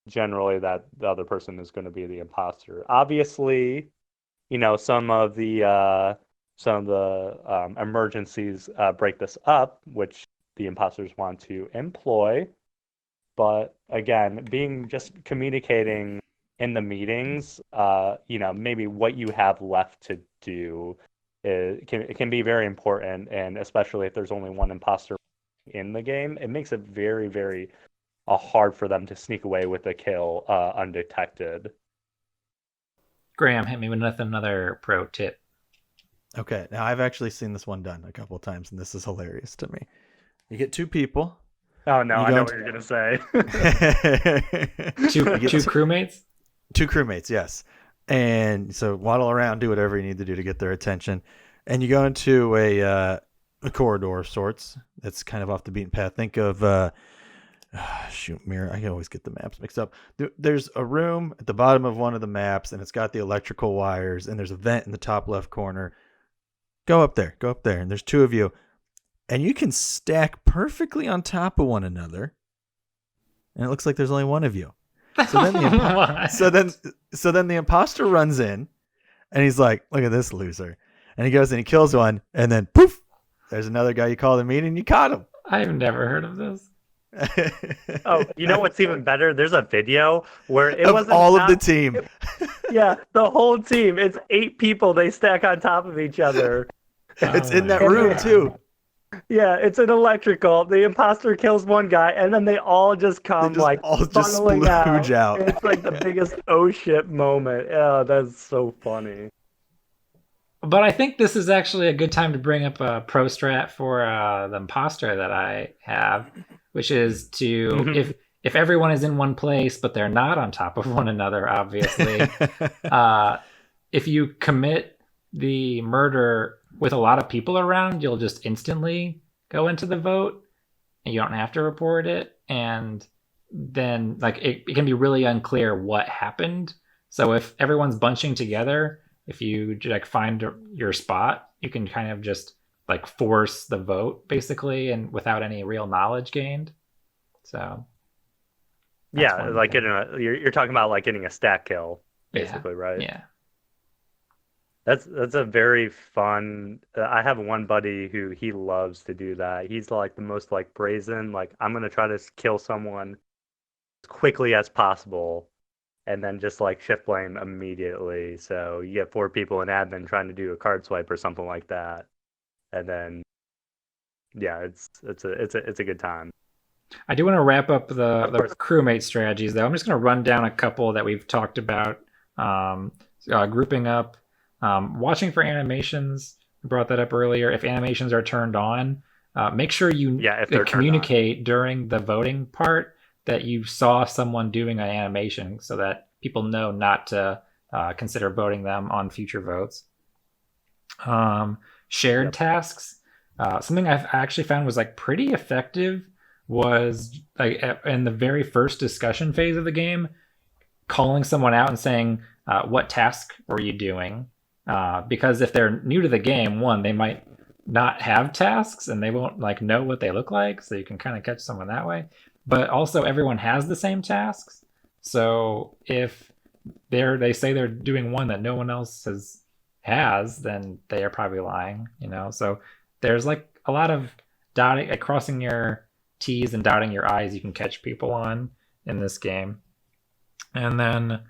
generally that the other person is going to be the imposter. Obviously, some of the emergencies break this up, which the imposters want to employ. But again, just communicating in the meetings, maybe what you have left to do, it can be very important, and especially if there's only one imposter in the game, it makes it very, very hard for them to sneak away with a kill undetected. Graham, hit me with another pro tip. Okay, now I've actually seen this one done a couple of times, and this is hilarious to me. You get 2 people. Oh no, I know what you're gonna say. two crewmates? 2 crewmates, yes. And so waddle around, do whatever you need to do to get their attention. And you go into a corridor of sorts that's kind of off the beaten path. Think of mirror. I can always get the maps mixed up. There's a room at the bottom of one of the maps, and it's got the electrical wires, and there's a vent in the top left corner. Go up there, and there's 2 of you, and you can stack perfectly on top of one another, and it looks like there's only 1 of you. So then the imposter runs in, and he's like, "Look at this loser," and he goes and he kills one, and then poof, there's another guy you call the meeting, and you caught him. I've never heard of this. Oh, you know what's even better? There's a video where it Of wasn't all of the not team. yeah, the whole team. It's 8 people. They stack on top of each other. It's Oh in my that And room it, too. yeah, it's an electrical. The imposter kills one guy, and then they all just They come just like all just funneling splooge out. out. It's like the biggest oh shit moment. Oh, that's so funny. But I think this is actually a good time to bring up a pro strat for the imposter that I have, which is to if everyone is in one place but they're not on top of one another, obviously, uh, if you commit the murder with a lot of people around, you'll just instantly go into the vote, and you don't have to report it. And then like it can be really unclear what happened. So if everyone's bunching together, if you like find your spot, you can kind of just like force the vote basically, and without any real knowledge gained. So that's Yeah, one like thing. you're talking about like getting a stat kill, Yeah, basically, right? yeah. That's a very fun. I have one buddy who he loves to do that. He's like the most like brazen, like I'm gonna try to kill someone as quickly as possible, and then just like shift blame immediately. So you get 4 people in admin trying to do a card swipe or something like that, and then yeah, it's a good time. I do want to wrap up Of the course, crewmate strategies, though. I'm just going to run down a couple that we've talked about. Grouping up, watching for animations. I brought that up earlier. If animations are turned on, make sure you yeah, if they're turned on. communicate during the voting part that you saw someone doing an animation, so that people know not to consider voting them on future votes. Shared Yep. tasks. Something I've actually found was like pretty effective was like in the very first discussion phase of the game, calling someone out and saying, "What task were you doing?" Because if they're new to the game, one, they might not have tasks and they won't like know what they look like, so you can kind of catch someone that way. But also, everyone has the same tasks, so if they say they're doing one that no one else has, then they are probably lying. So there's like a lot of dotting, crossing your T's and dotting your I's you can catch people on in this game. And then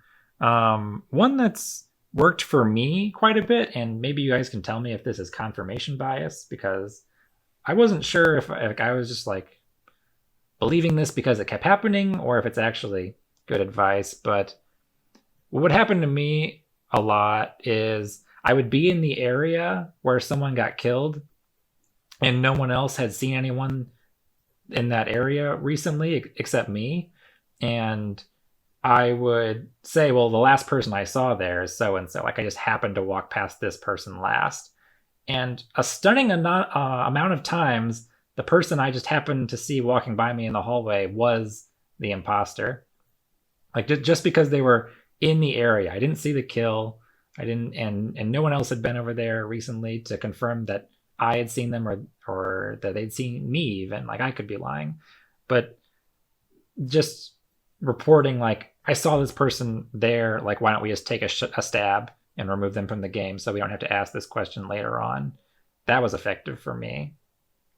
one that's worked for me quite a bit, and maybe you guys can tell me if this is confirmation bias, because I wasn't sure if like, I was just like believing this because it kept happening or if it's actually good advice. But what would happen to me a lot is I would be in the area where someone got killed and no one else had seen anyone in that area recently except me. And I would say, well, the last person I saw there is so and so. Like I just happened to walk past this person last. And a stunning amount of times, the person I just happened to see walking by me in the hallway was the imposter. Like just because they were in the area, I didn't see the kill. I didn't, and no one else had been over there recently to confirm that I had seen them or that they'd seen me. Even like I could be lying, but just reporting like I saw this person there. Like why don't we just take a stab and remove them from the game so we don't have to ask this question later on? That was effective for me.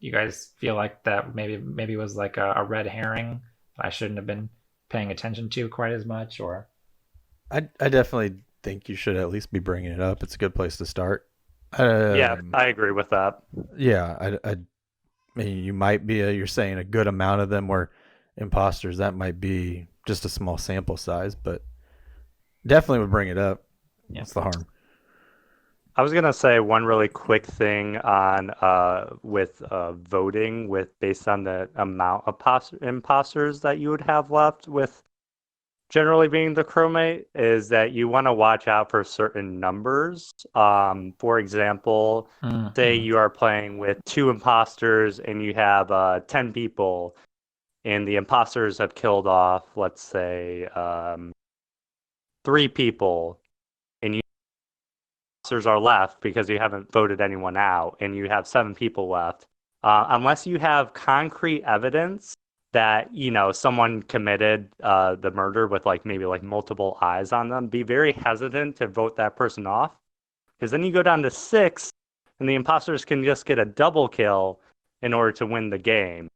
You guys feel like that maybe was like a red herring that I shouldn't have been paying attention to quite as much, or I definitely think you should at least be bringing it up. It's a good place to start. Yeah, Um, I agree with that. yeah, I mean, you might be you're saying a good amount of them were imposters. That might be just a small sample size, but definitely would bring it up. yeah. What's the harm? I was gonna say one really quick thing on with voting with based on the amount of imposters that you would have left with generally being the crewmate is that you want to watch out for certain numbers. For example, say Mm-hmm. you are playing with 2 imposters and you have 10 people, and the imposters have killed off, let's say, 3 people, and you imposters are left because you haven't voted anyone out, and you have 7 people left. Unless you have concrete evidence that someone committed the murder with like maybe like multiple eyes on them, be very hesitant to vote that person off, because then you go down to 6 and the imposters can just get a double kill in order to win the game.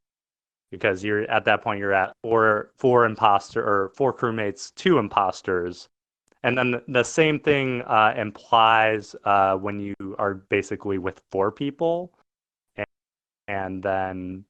because you're at that point you're at four imposter or four crewmates, two imposters. And then the same thing implies when you are basically with four people, and then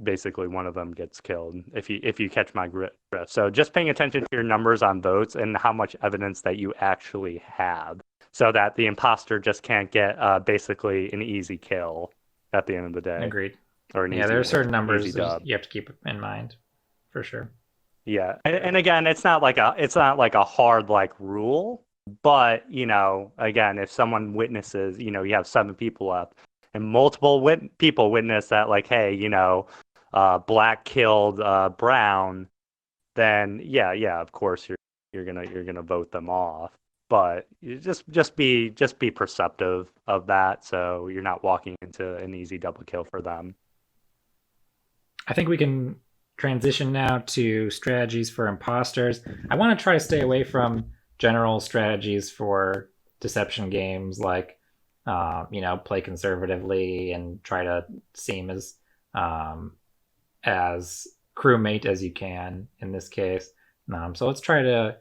basically one of them gets killed if you catch my drift. So just paying attention to your numbers on votes and how much evidence that you actually have, so that the imposter just can't get basically an easy kill at the end of the day. Agreed. Or an Yeah, easy there are win, certain an numbers easy that dub. you have to keep in mind, for sure. Yeah, and again, it's not like a hard like rule, but again, if someone witnesses, you have 7 people left, and multiple people witness that, like, hey, Black killed Brown, then yeah, of course you're gonna vote them off. But you just be perceptive of that, so you're not walking into an easy double kill for them. I think we can transition now to strategies for imposters. I want to try to stay away from general strategies for deception games, like play conservatively and try to seem as crewmate as you can in this case. So let's try to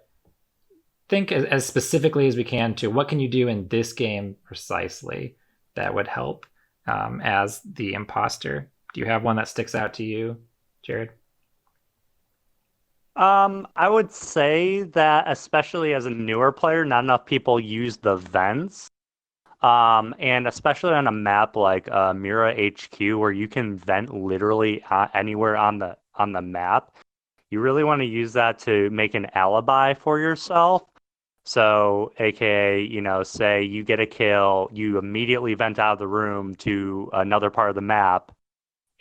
think as specifically as we can to what can you do in this game precisely that would help as the imposter. Do you have one that sticks out to you, Jared? I would say that especially as a newer player, not enough people use the vents. And especially on a map like Mira HQ, where you can vent literally anywhere on the map, you really want to use that to make an alibi for yourself. So, AKA, say you get a kill, you immediately vent out of the room to another part of the map,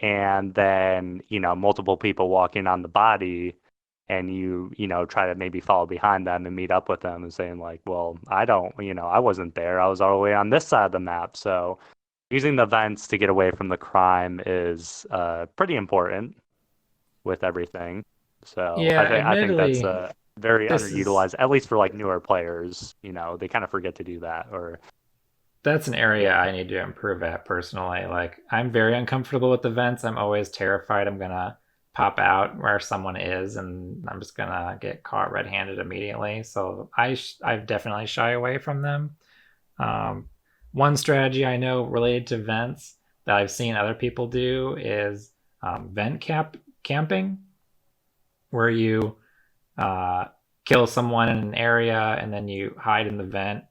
and then, multiple people walk in on the body, and you try to maybe follow behind them and meet up with them and saying like, well, I wasn't there. I was all the way on this side of the map. So using the vents to get away from the crime is pretty important with everything. So Yeah, I think that's admittedly, very this is underutilized, at least for like newer players. They kind of forget to do that. Or that's an area I need to improve at personally. Like, I'm very uncomfortable with events. I'm always terrified I'm gonna pop out where someone is, and I'm just gonna get caught red-handed immediately. So I definitely shy away from them. Um, One strategy I know related to vents that I've seen other people do is vent camping, where you uh, kill someone in an area and then you hide in the vent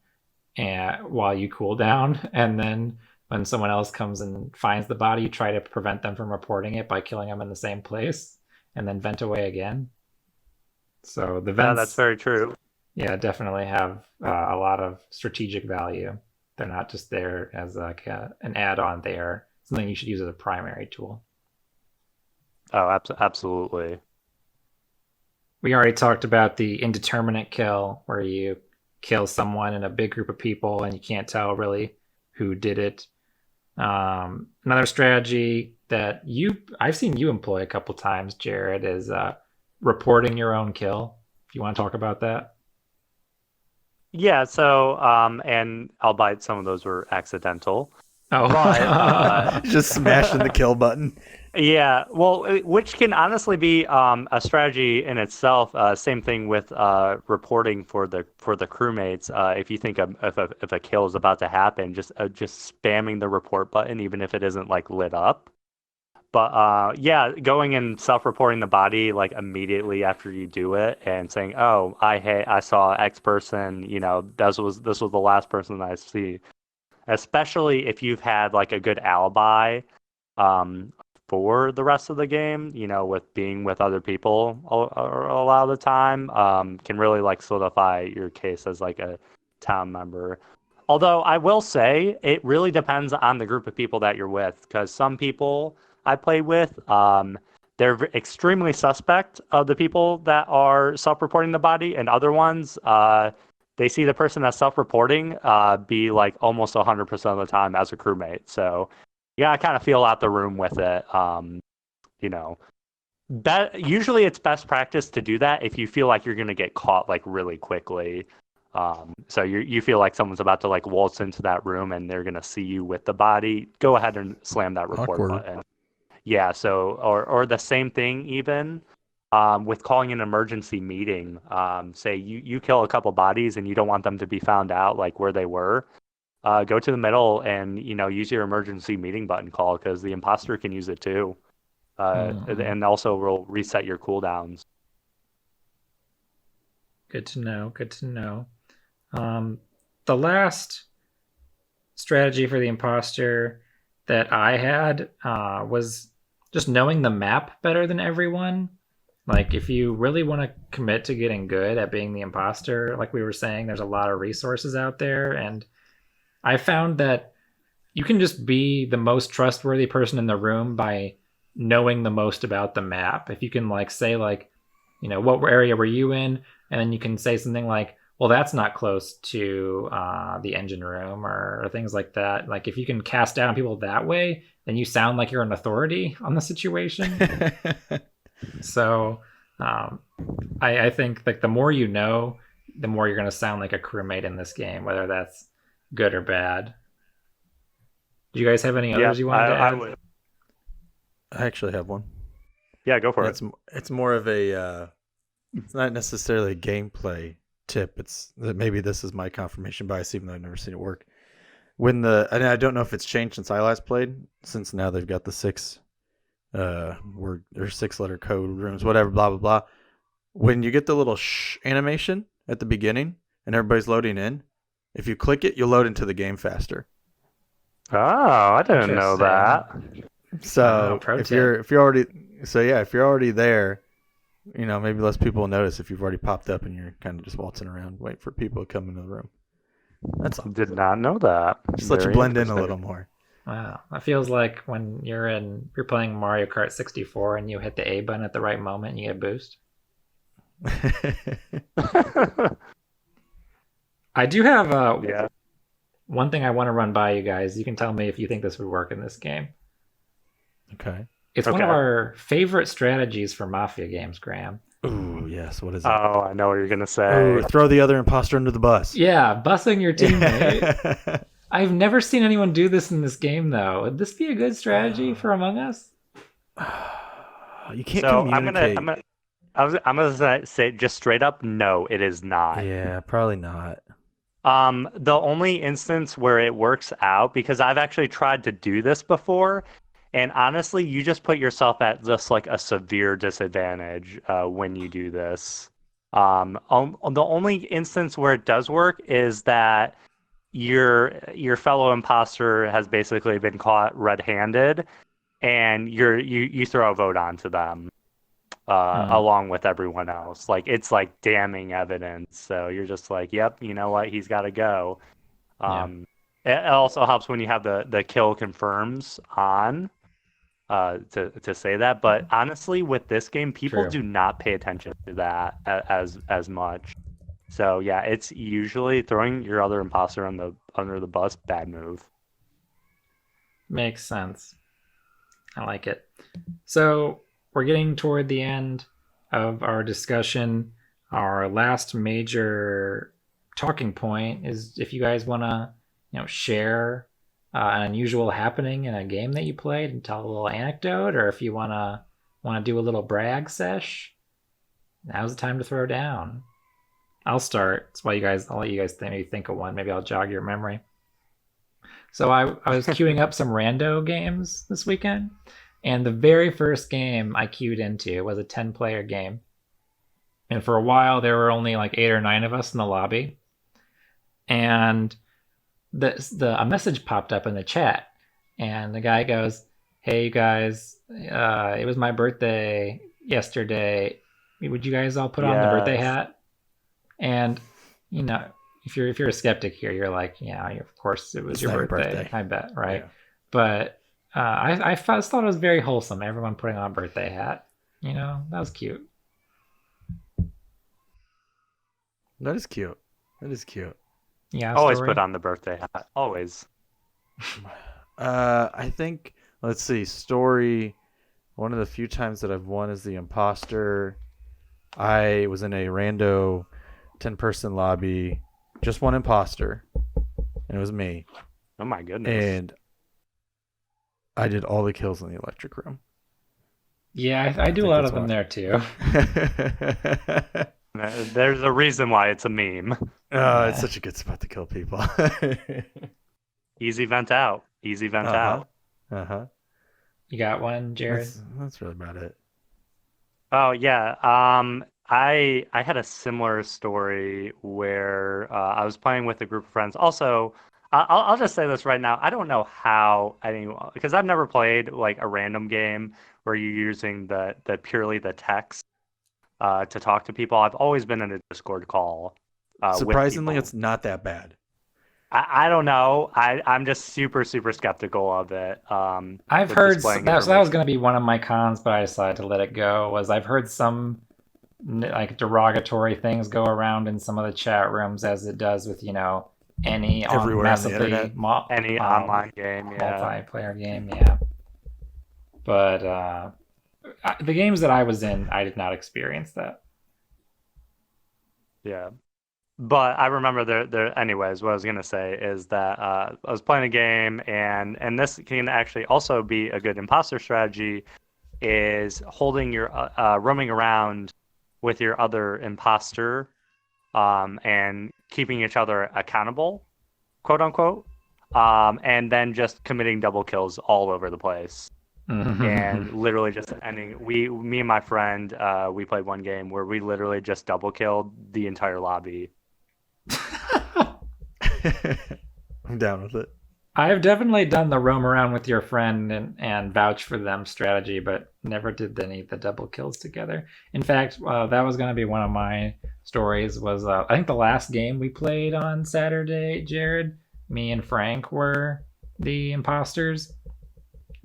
and while you cool down, and then when someone else comes and finds the body, you try to prevent them from reporting it by killing them in the same place, and then vent away again. So the that's vents, very true. yeah, definitely have a lot of strategic value. They're not just there as like an add-on. They are something you should use as a primary tool. Oh, absolutely. We already talked about the indeterminate kill, where you kill someone in a big group of people and you can't tell really who did it. Another strategy that I've seen you employ a couple times, Jared, is reporting your own kill. If you want to talk about that. Yeah. So and albeit some of those were accidental. Oh, But Just smashing the kill button. yeah, well, which can honestly be a strategy in itself. Same thing with reporting for the crewmates. If you think if a kill is about to happen, just spamming the report button, even if it isn't like lit up. But yeah, going and self-reporting the body like immediately after you do it and saying, "Oh, I saw X person. This was the last person I see." Especially if you've had like a good alibi um, for the rest of the game, with being with other people a lot of the time, can really like solidify your case as like a town member. Although I will say it really depends on the group of people that you're with, because some people I play with, they're extremely suspect of the people that are self-reporting the body, and other ones, they see the person that's self-reporting be like almost 100% of the time as a crewmate. So you gotta kind of feel out the room with it. You know, usually it's best practice to do that if you feel like you're gonna get caught like really quickly. So you feel like someone's about to like waltz into that room and they're gonna see you with the body. Go ahead and slam that report Awkward. button. Yeah, so or the same thing even with calling an emergency meeting. Say you kill a couple bodies and you don't want them to be found out like where they were. Go to the middle and use your emergency meeting button call because the imposter can use it too. Mhm. And also will reset your cooldowns. Good to know. Good to know. The last strategy for the imposter that I had was just knowing the map better than everyone. Like, if you really want to commit to getting good at being the imposter, like we were saying, there's a lot of resources out there. And I found that you can just be the most trustworthy person in the room by knowing the most about the map. If you can, like, say, like, what area were you in? And then you can say something like, well, that's not close to the engine room or things like that. Like, if you can cast down people that way, then you sound like you're an authority on the situation. So I think like the more you know, the more you're going to sound like a crewmate in this game, whether that's good or bad. Do you guys have any Yeah, others you wanted to I add? would. I actually have one. Yeah, go for it. It's more of a it's not necessarily a gameplay tip. It's that maybe this is my confirmation bias, even though I've never seen it work. And I don't know if it's changed since I last played, since now they've got the 6-letter code rooms, whatever, blah blah blah. When you get the little animation at the beginning and everybody's loading in, if you click it, you'll load into the game faster. Oh, I didn't know that. So Pro if tip. you're already there, maybe less people will notice if you've already popped up and you're kind of just waltzing around, waiting for people to come into the room. That's all. Did not know that. Just let you Very blend in a interesting. little more. Wow, that feels like when you're playing Mario Kart 64 and you hit the A button at the right moment and you get a boost. I do have Yeah. one thing I want to run by you guys. You can tell me if you think this would work in this game. Okay. It's one of Okay. our favorite strategies for Mafia games, Graham. Ooh, yes. What is it? Oh, I know what you're gonna Ooh, say. throw the other imposter under the bus. Yeah, bussing your teammate. I've never seen anyone do this in this game, though. Would this be a good strategy for Among Us? You can't So communicate. I'm gonna say just straight up, no, it is not. Yeah, probably not. The only instance where it works out, because I've actually tried to do this before, and honestly, you just put yourself at just like a severe disadvantage when you do this. The only instance where it does work is that your fellow imposter has basically been caught red-handed, and you throw a vote onto them along with everyone else. Like it's like damning evidence. So you're just like, yep, you know what, he's got to go. It also helps when you have the kill confirms on to say that. But honestly, with this game, people True. do not pay attention to that as much. So yeah, it's usually throwing your other imposter under the bus, bad move. Makes sense. I like it. So we're getting toward the end of our discussion. Our last major talking point is if you guys want to, share an unusual happening in a game that you played and tell a little anecdote, or if you want to do a little brag sesh. Now's the time to throw down. I'll start. I'll let you guys think of one. Maybe I'll jog your memory. So I was queuing up some rando games this weekend, and the very first game I queued into was a 10-player game. And for a while, there were only like 8 or 9 of us in the lobby. And a message popped up in the chat, and the guy goes, "Hey, you guys, it was my birthday yesterday. Would you guys all put on the birthday Yes. hat?" And if you're a skeptic here, you're like, yeah, of course it was It's your not your birthday. birthday. I bet, right? Yeah. But I thought it was very wholesome. Everyone putting on a birthday hat. That was cute. That is cute. That is cute. Yeah, Always story? put on the birthday hat. Always. I think, let's see, story. One of the few times that I've won as the imposter, I was in a rando 10-person lobby, just one imposter, and it was me. Oh my goodness. And I did all the kills in the electric room. Yeah, I do a think lot that's of them why. there too. There's a reason why it's a meme. Oh, it's Yeah. such a good spot to kill people. Easy vent out. Easy vent Uh-huh. out. Uh-huh. You got one, Jared? That's really about it. Oh yeah. I had a similar story where I was playing with a group of friends. Also, I'll just say this right now. I don't know how anyone, because I've never played like a random game where you're using the purely the text to talk to people. I've always been in a Discord call with Surprisingly, people. it's not that bad. I don't know. I'm just super super skeptical of it. I've With heard displaying that, so that was information. going to be one of my cons, but I decided to let it go. Was I've heard some like derogatory things go around in some of the chat rooms, as it does with any on Everywhere on the massively internet. Any online game, yeah. multiplayer game. Yeah, but the games that I was in, I did not experience that. Yeah. But I remember there anyways, what I was gonna say is that I was playing a game and this can actually also be a good imposter strategy is holding your roaming around with your other imposter and keeping each other accountable, quote unquote. And then just committing double kills all over the place. And literally just ending me and my friend we played one game where we literally just double killed the entire lobby. I'm down with it. I've definitely done the roam around with your friend and vouch for them strategy, but never did any of the double kills together. In fact, that was going to be one of my stories. Was I think the last game we played on Saturday, Jared, me and Frank were the imposters,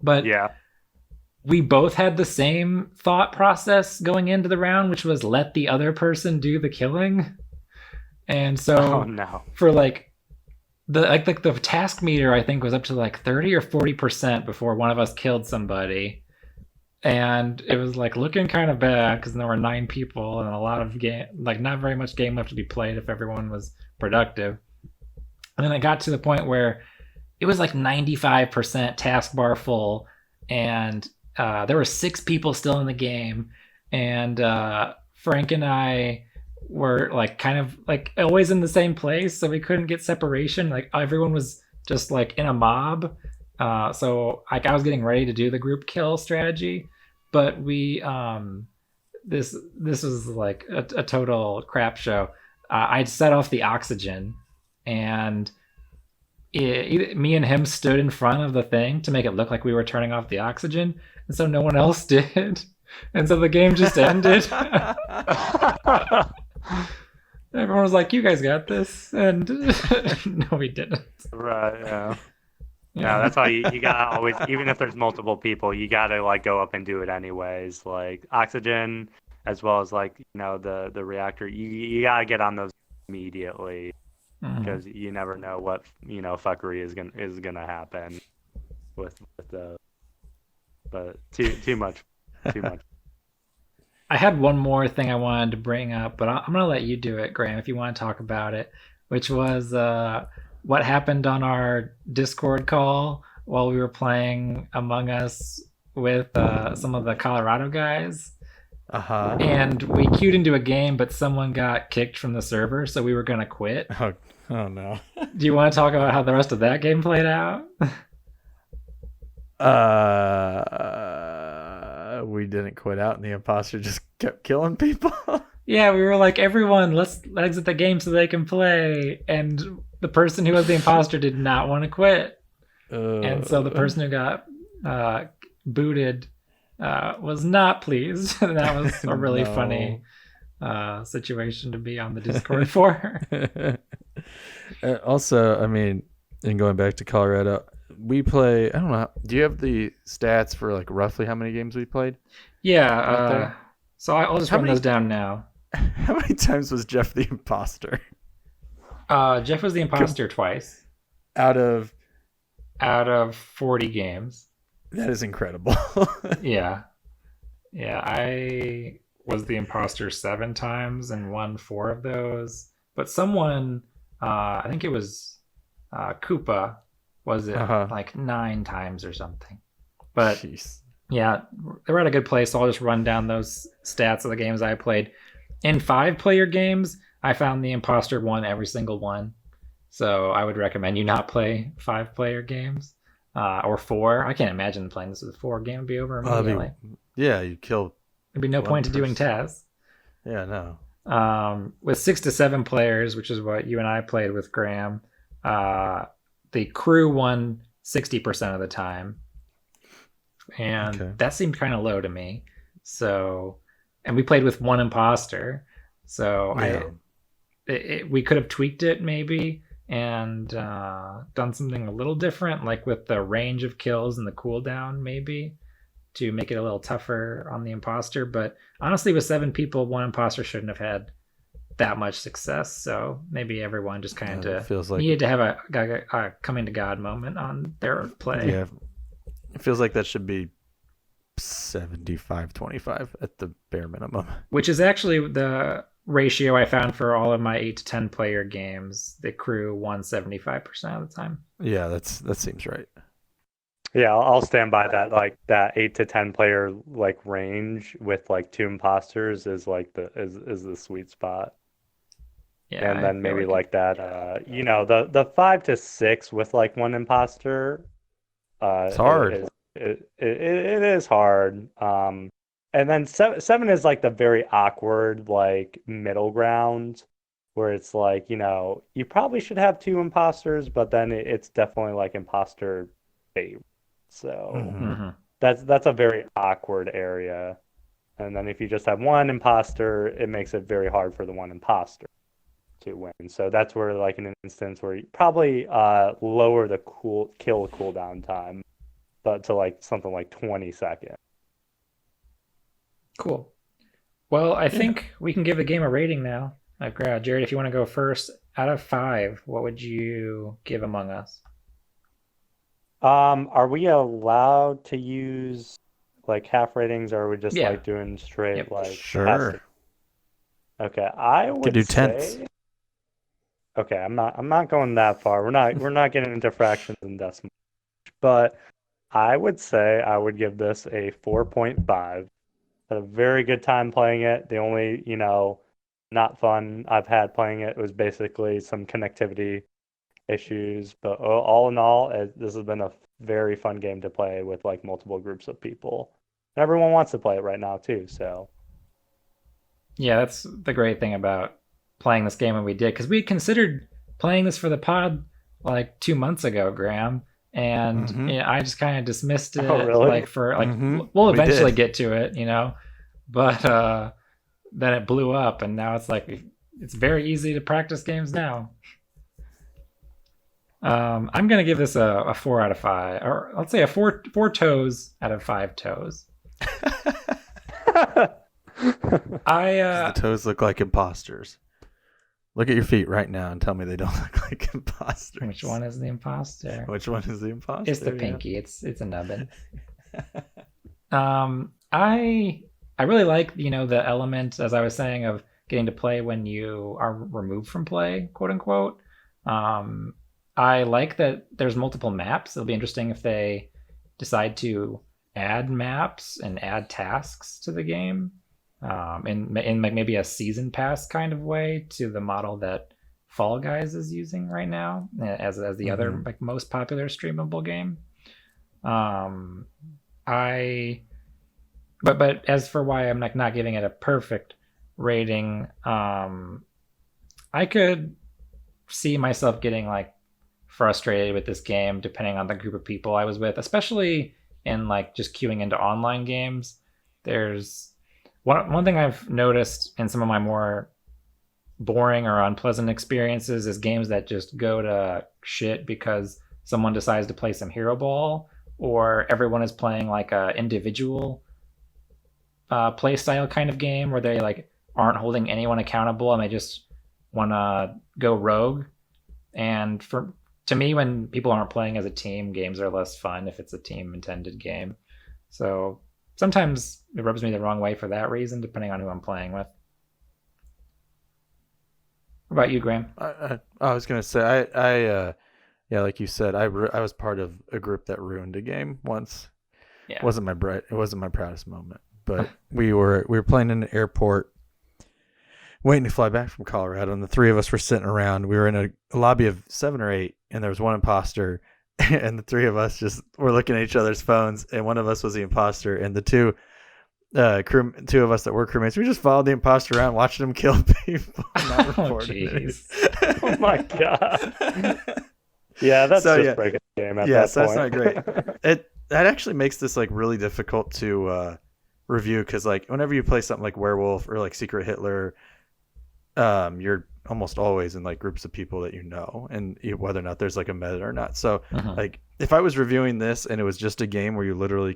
but Yeah. we both had the same thought process going into the round, which was let the other person do the killing. And so Oh no. for like the task meter, I think, was up to like 30 or 40% before one of us killed somebody. And it was like looking kind of bad because there were 9 people and a lot of game, like not very much game left to be played if everyone was productive. And then it got to the point where it was like 95% taskbar full, and there were 6 people still in the game, and Frank and I were like kind of like always in the same place, so we couldn't get separation. Like everyone was just like in a mob. So like I was getting ready to do the group kill strategy, but we this was like a total crap show. I'd set off the oxygen, and me and him stood in front of the thing to make it look like we were turning off the oxygen, and so no one else did, and so the game just ended. Everyone was like, "You guys got this," and no, we didn't. Right, yeah. Yeah, that's why you gotta always, even if there's multiple people, you gotta like go up and do it anyways. Like oxygen, as well as like the reactor. You gotta get on those immediately because you never know what fuckery is gonna happen with the. But too much. I had one more thing I wanted to bring up, but I'm gonna let you do it, Graham, if you want to talk about it, which was what happened on our Discord call while we were playing Among Us with some of the Colorado guys. Uh-huh. And we queued into a game, but someone got kicked from the server, so we were gonna quit. Oh no. Do you want to talk about how the rest of that game played out? We didn't quit out, and the imposter just kept killing people. Yeah, we were like, everyone, let's exit the game so they can play. And the person who was the imposter did not want to quit. And so the person who got booted was not pleased. And that was a really funny situation to be on the Discord for. Also, I mean, and going back to Colorado, we play, I don't know, do you have the stats for like roughly how many games we played? Yeah, so I'll just run those down now. How many times was Jeff the imposter? Jeff was the imposter twice. Out of 40 games. That is incredible. Yeah, I was the imposter 7 times and won 4 of those. But someone, I think it was Koopa, was it like 9 times or something. But jeez. Yeah, we're at a good place. So I'll just run down those stats of the games I played. In 5-player games, I found the imposter won every single one. So I would recommend you not play 5-player games or 4. I can't imagine playing this with 4. Game would be over immediately. Yeah, you kill. There'd be no one point to doing person. tasks. Yeah, no. With 6 to 7 players, which is what you and I played with Graham, the crew won 60% of the time, and Okay. that seemed kind of low to me. So, and we played with one imposter, so we could have tweaked it maybe and done something a little different, like with the range of kills and the cooldown, maybe to make it a little tougher on the imposter. But honestly, with 7 people, one imposter shouldn't have had that much success. So maybe everyone just kind of feels like needed to have a coming to God moment on their play. Yeah, it feels like that should be 75-25 at the bare minimum. Which is actually the ratio I found for all of my 8 to 10 player games. The crew won 75% of the time. Yeah, that seems right. Yeah, I'll stand by that. Like that 8 to 10 player like range with like 2 imposters is like is the sweet spot. Yeah, And I then feel maybe like like that the 5 to 6 with like one imposter It's hard. it is hard. And then 7 is like the very awkward like middle ground where it's like, you probably should have 2 imposters, but then it's definitely like imposter bait. So Mhm. that's a very awkward area. And then if you just have one imposter, it makes it very hard for the one imposter to win. So that's where like in an instance where you probably lower the kill cooldown time, but to like something like 20 seconds. cool. Well, I think we can give the game a rating now. Jared, if you want to go first, out of 5, what would you give Among Us? Are we allowed to use like half ratings, or are we just Yeah. like doing straight Yep. like Sure. capacity? Okay, I would do say. tenths. Okay, I'm not going that far. We're not getting into fractions and decimals, but I would say I would give this a 4.5. Had a very good time playing it. The only, not fun I've had playing it was basically some connectivity issues, but all in all, this has been a very fun game to play with like multiple groups of people. And everyone wants to play it right now too, so Yeah, that's the great thing about playing this game when we did, because we considered playing this for the pod like 2 months ago, Graham, and Mhm. I just kind of dismissed it. Oh, really? Like for like Mhm. we'll We eventually did. get to it, but then it blew up, and now it's like it's very easy to practice games now. I'm gonna give this a 4 out of 5, or let's say a four toes out of 5 toes. The toes look like imposters. Look at your feet right now and tell me they don't look like imposters. Which one is the imposter? Which one is the imposter? It's the Yeah. pinky. It's a nubbin. I really like the element, as I was saying, of getting to play when you are removed from play, quote unquote. I like that there's multiple maps. It'll be interesting if they decide to add maps and add tasks to the game, in like maybe a season pass kind of way to the model that Fall Guys is using right now as the other like most popular streamable game. But as for why I'm like not giving it a perfect rating, I could see myself getting like frustrated with this game depending on the group of people I was with, especially in like just queuing into online games. There's one thing I've noticed in some of my more boring or unpleasant experiences is games that just go to shit because someone decides to play some hero ball, or everyone is playing like a individual play style kind of game where they like aren't holding anyone accountable and they just want to go rogue. And to me, when people aren't playing as a team, games are less fun if it's a team intended game. So sometimes it rubs me the wrong way for that reason, depending on who I'm playing with. What about you, Graham? I was gonna say yeah, like you said, I was part of a group that ruined a game once. Yeah. It wasn't my proudest moment, but we were playing in an airport, waiting to fly back from Colorado, and the three of us were sitting around. We were in a lobby of 7 or 8, and there was one imposter, and the three of us just were looking at each other's phones, and one of us was the imposter, and the two of us that were crewmates, we just followed the imposter around, watching him kill people. Not Oh, reporting jeez. it. Oh my god. Yeah, that's So, just yeah. breaking the game at Yeah, that so point. that's not great. That actually makes this like really difficult to review, because like whenever you play something like Werewolf or like Secret Hitler, you're almost always in like groups of people that you know, and whether or not there's like a meta or not. So Mhm. like if I was reviewing this and it was just a game where you literally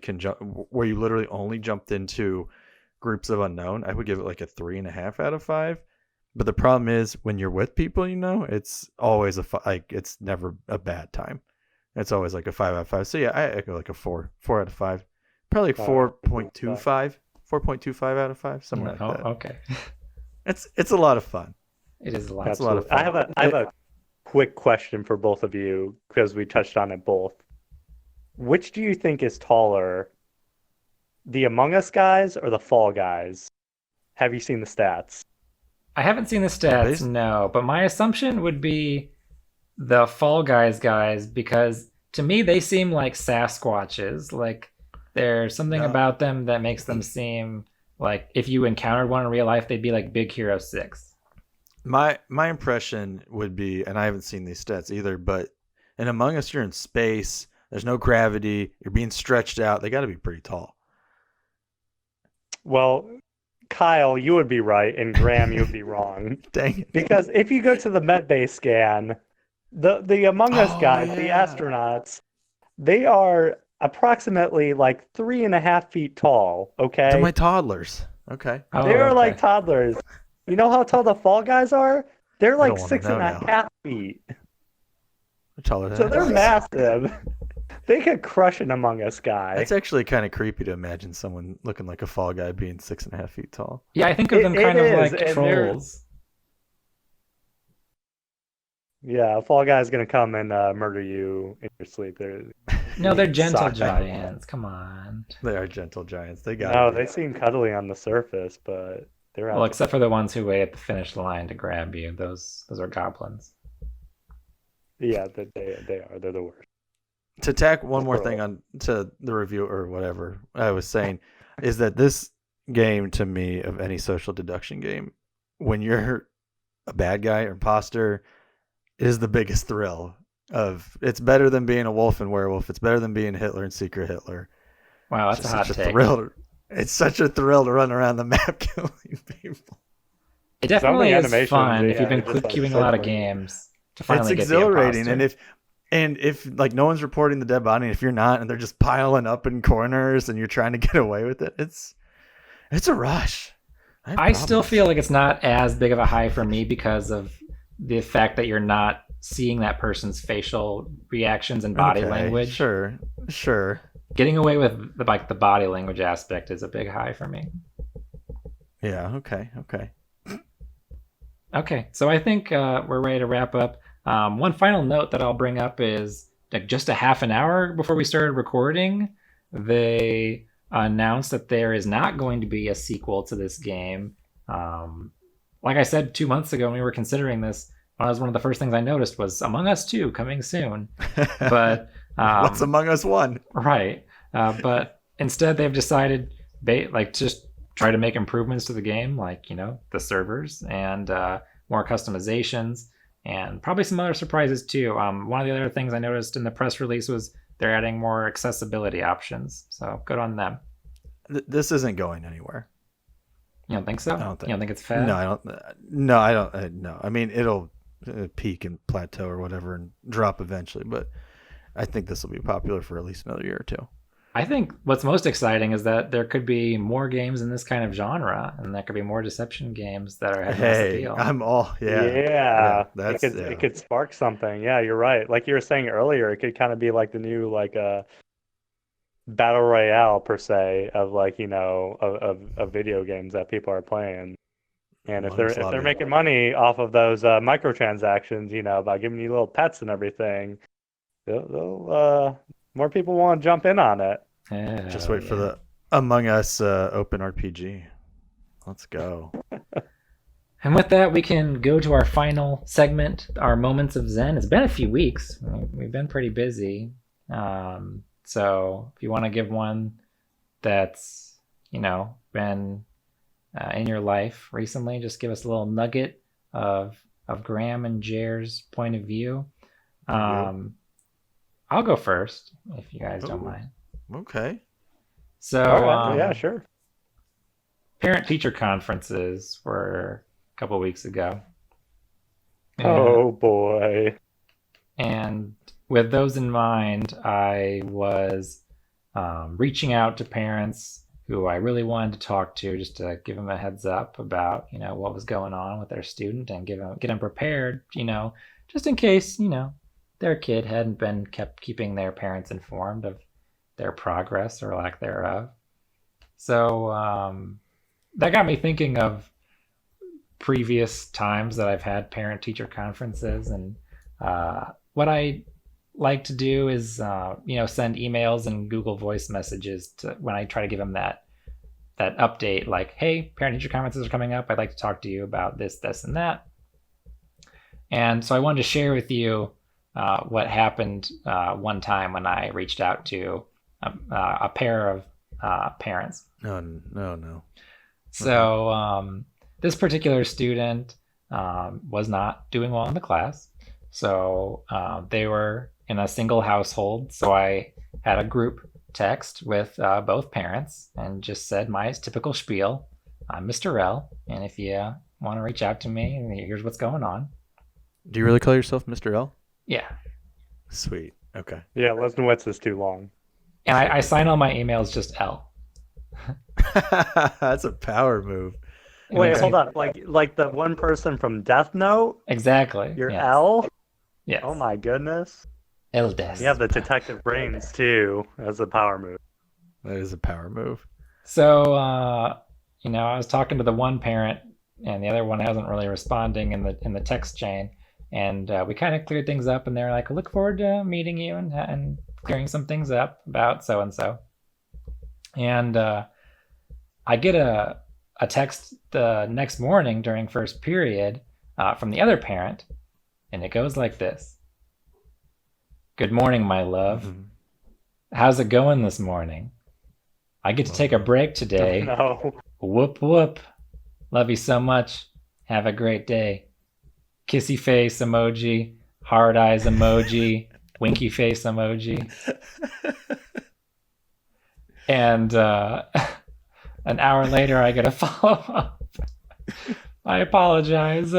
where you literally only jumped into groups of unknown, I would give it like a 3.5 out of 5. But the problem is when you're with people, you know, it's always it's never a bad time. It's always like a 5 out of 5. So yeah, I go like a 4 out of 5, probably 4.25 out of 5, something like Oh, that. okay. It's a lot of fun. It is a lot. That's a lot of Absolutely. fun. I have a quick question for both of you because we touched on it both. Which do you think is taller, the Among Us guys or the Fall Guys? Have you seen the stats? I haven't seen the stats, no, but my assumption would be the Fall guys, because to me they seem like Sasquatches. Like there's something No. about them that makes them seem like if you encountered one in real life, they'd be like Big Hero 6. My impression would be, and I haven't seen these stats either, but in Among Us, you're in space. There's no gravity. You're being stretched out. They got to be pretty tall. Well, Kyle, you would be right, and Graham, you would be wrong. Dang it. Because if you go to the Medbay scan, the Among Us Oh, guys, the yeah. astronauts, they are approximately like 3.5 feet tall. Okay, They're my toddlers. Okay. Oh, they're okay. like toddlers. You know how tall the Fall Guys are? They're don't like wanna six know and a now. half feet. They're taller than So us. they're massive. They could crush an Among Us guy. It's actually kind of creepy to imagine someone looking like a fall guy being 6.5 feet tall. Yeah, I think of them It kind of is, like and they're- trolls. Yeah, a Fall Guy's gonna come and murder you in your sleep. No, they're gentle Sock. giants. Come on. They are gentle giants. They got No, they seem cuddly on the surface, but they're Well, out. except for the ones who wait at the finish line to grab you. Those are goblins. Yeah, they are. They're the worst. To tack one more Squirrel. thing on to the review or whatever I was saying is that this game, to me, of any social deduction game, when you're a bad guy or imposter, is the biggest thrill. It's better than being a wolf and werewolf. It's better than being Hitler and Secret Hitler. Wow, It's that's a just hot such a take. thrill. It's such a thrill to run around the map killing people. It definitely Some of is the animations, fun if yeah, you've been just like queuing a lot of circling. games to finally It's get the exhilarating, imposter. and if like no one's reporting the dead body, and if you're not, and they're just piling up in corners, and you're trying to get away with it, it's a rush. have I still problems. feel like it's not as big of a high for me because of the fact that you're not seeing that person's facial reactions and body Okay, language. Sure. Getting away with the body language aspect is a big high for me. Yeah. Okay. Okay, so I think we're ready to wrap up. One final note that I'll bring up is like just a half an hour before we started recording, they announced that there is not going to be a sequel to this game. Like I said 2 months ago when we were considering this, one of the first things I noticed was Among Us 2 coming soon. But What's Among Us 1? right, but instead they've decided just try to make improvements to the game, like the servers and more customizations, and probably some other surprises too. One of the other things I noticed in the press release was they're adding more accessibility options. So good on them. This isn't going anywhere. You don't think so? I don't think. You don't think it's fast? No, I don't. No, I don't. No, I mean it'll peak and plateau or whatever and drop eventually, but I think this will be popular for at least another year or two. I think what's most exciting is that there could be more games in this kind of genre, and there could be more deception games that are having this Hey, appeal. I'm all It could spark something. Yeah, you're right. Like you were saying earlier, it could kind of be like the new battle royale per se of of video games that people are playing. And if Among Us they're Lobby. making money off of those microtransactions, by giving you little pets and everything, they'll more people want to jump in on it. Just Oh, wait for yeah. the Among Us open RPG. Let's go. And with that, we can go to our final segment, our moments of Zen. It's been a few weeks. We've been pretty busy. So if you want to give one that's, been in your life recently, just give us a little nugget of Graham and Jer's point of view. I'll go first if you guys don't Ooh. mind. Okay. So, All right. Yeah, sure. parent-teacher conferences were a couple weeks ago. Oh boy. And with those in mind, I was reaching out to parents who I really wanted to talk to, just to give them a heads up about, what was going on with their student and get them prepared, just in case, their kid hadn't been keeping their parents informed of their progress or lack thereof. So that got me thinking of previous times that I've had parent-teacher conferences, and what I like to do is, send emails and Google Voice messages when I try to give them that update, like, hey, parent-teacher conferences are coming up. I'd like to talk to you about this, this, and that. And so I wanted to share with you what happened one time when I reached out to a pair of parents. No. So this particular student was not doing well in the class. So they were in a single household. So I had a group text with both parents and just said my typical spiel. I'm Mr. L. And if you want to reach out to me, here's what's going on. Do you really call yourself Mr. L? Yeah. Sweet. Okay. Yeah, Lesnowitz is too long. And I sign all my emails just L. That's a power move. Wait, Okay. hold on. Like the one person from Death Note? Exactly. You're yes. L? Yes. Oh my goodness. El Des. You have the detective brains too as a power move. That is a power move. So, I was talking to the one parent, and the other one wasn't really responding in the text chain, and we kind of cleared things up. And they're like, "I look forward to meeting you and clearing some things up about so and so." And I get a text the next morning during first period from the other parent, and it goes like this: "Good morning, my love. Mhm. How's it going this morning? I get to take a break today. No. Whoop whoop. Love you so much. Have a great day. Kissy face emoji, hard eyes emoji, winky face emoji." And an hour later, I get a follow up. I apologize.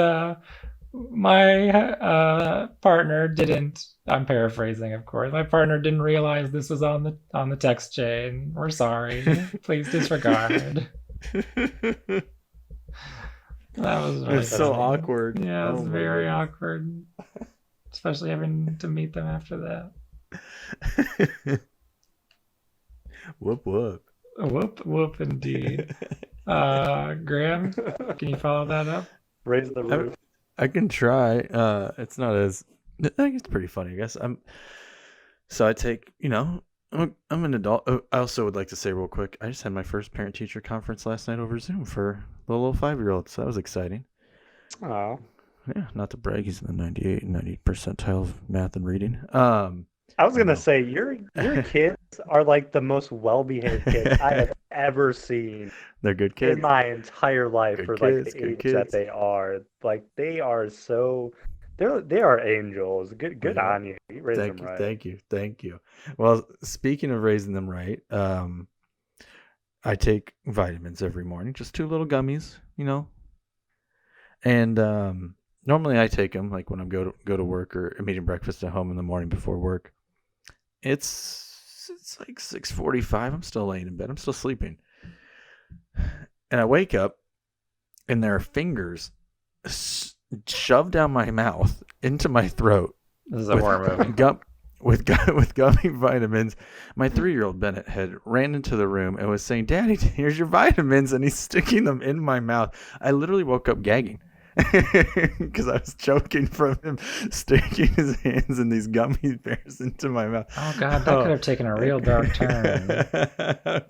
My partner didn't. I'm paraphrasing, of course. My partner didn't realize this was on the text chain. We're sorry. Please disregard. That was really It's so funny. awkward. Yeah, it's Oh my very goodness. awkward, especially having to meet them after that. Whoop whoop. Whoop whoop, indeed. Graham, can you follow that up? Raise the roof. I can try. It's not as. I think it's pretty funny. I guess So I take. I'm an adult. Oh, I also would like to say real quick. I just had my first parent-teacher conference last night over Zoom for the little 5-year-old. So that was exciting. Oh. Yeah, not to brag, he's in the 98 and 90 percentile of math and reading. I was gonna No. say your kids are like the most well-behaved kids I have ever seen They're good kids. in my entire life Good for like kids, the good age that kids. they are. Like they are so they are angels. Good Yeah. on you. You raised them right. Thank you. Well, speaking of raising them right, I take vitamins every morning, just 2 little gummies, and normally I take them like when I'm go to work or I'm eating breakfast at home in the morning before work. It's like 6:45. I'm still laying in bed. I'm still sleeping, and I wake up, and there are fingers shoved down my mouth into my throat. This is a horror movie. With gummy vitamins. My 3-year-old Bennett had ran into the room and was saying, "Daddy, here's your vitamins," and he's sticking them in my mouth. I literally woke up gagging. because I was choking from him sticking his hands in these gummy bears into my mouth. Oh God, that could have taken a real dark turn.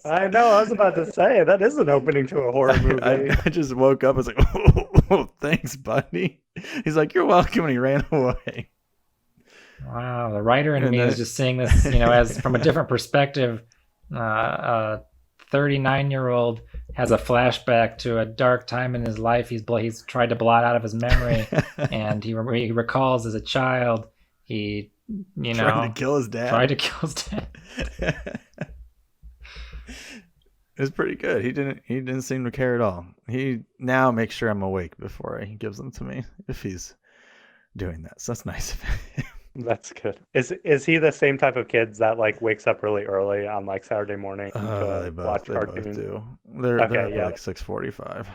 I know. I was about to say that is an opening to a horror movie. I just woke up. I was like, oh, thanks, buddy. He's like, you're welcome, and he ran away. Wow, the writer in And me then- is just seeing this, as from a different perspective. 39-year-old has a flashback to a dark time in his life. He's tried to blot out of his memory, and he recalls as a child he Trying to kill his dad. tried to kill his dad. It was pretty good. He didn't seem to care at all. He now makes sure I'm awake before he gives them to me if he's doing that. So that's nice of him. That's good. Is he the same type of kids that like wakes up really early on like Saturday morning to watch They both cartoons? do. They're Okay, up yeah. like 6:45,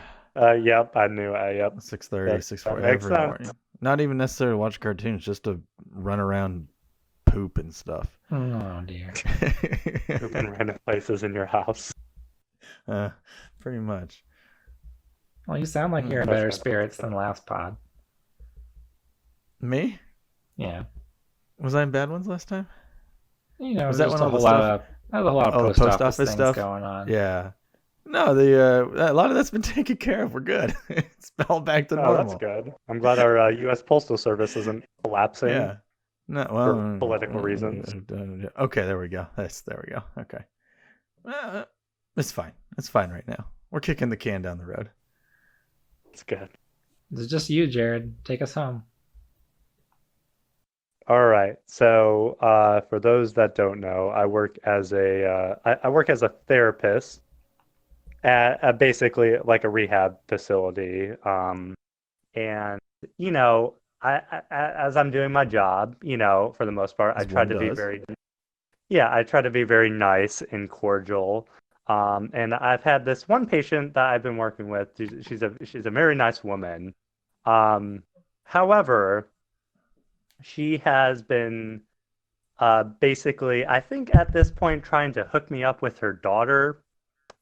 Yep, I knew. Yep. 6:30, That 6:40 makes every sense. morning. Not even necessarily to watch cartoons, just to run around, poop and stuff. Oh dear. Poop in random places in your house. Pretty much. Well, you sound like you're in That's better right. spirits than last pod. Me? Yeah. Was I in bad ones last time? Was that just when a all the whole lot of Oh, the post post office office things stuff? going on. Yeah. No, a lot of that's been taken care of. We're good. It's all back to Oh, normal. that's good. I'm glad our U.S. Postal Service isn't collapsing. Yeah. No, For political reasons. Okay, there we go. There we go. Okay. It's fine. It's fine right now. We're kicking the can down the road. It's good. It's just you, Jared. Take us home. All right. So, for those that don't know, I work as a therapist at basically like a rehab facility. And as I'm doing my job, for the most part, I As try one to be does. I try to be very nice and cordial. And I've had this one patient that I've been working with. She's a very nice woman. However, she has been basically, I think at this point, trying to hook me up with her daughter.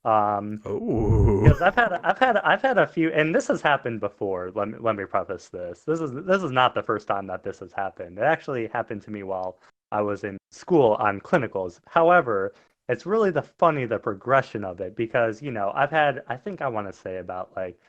Oh. Because I've had a few, and this has happened before. Let me preface this. This is not the first time that this has happened. It actually happened to me while I was in school on clinicals. However, it's really the progression of it because I've had, I think I want to say about like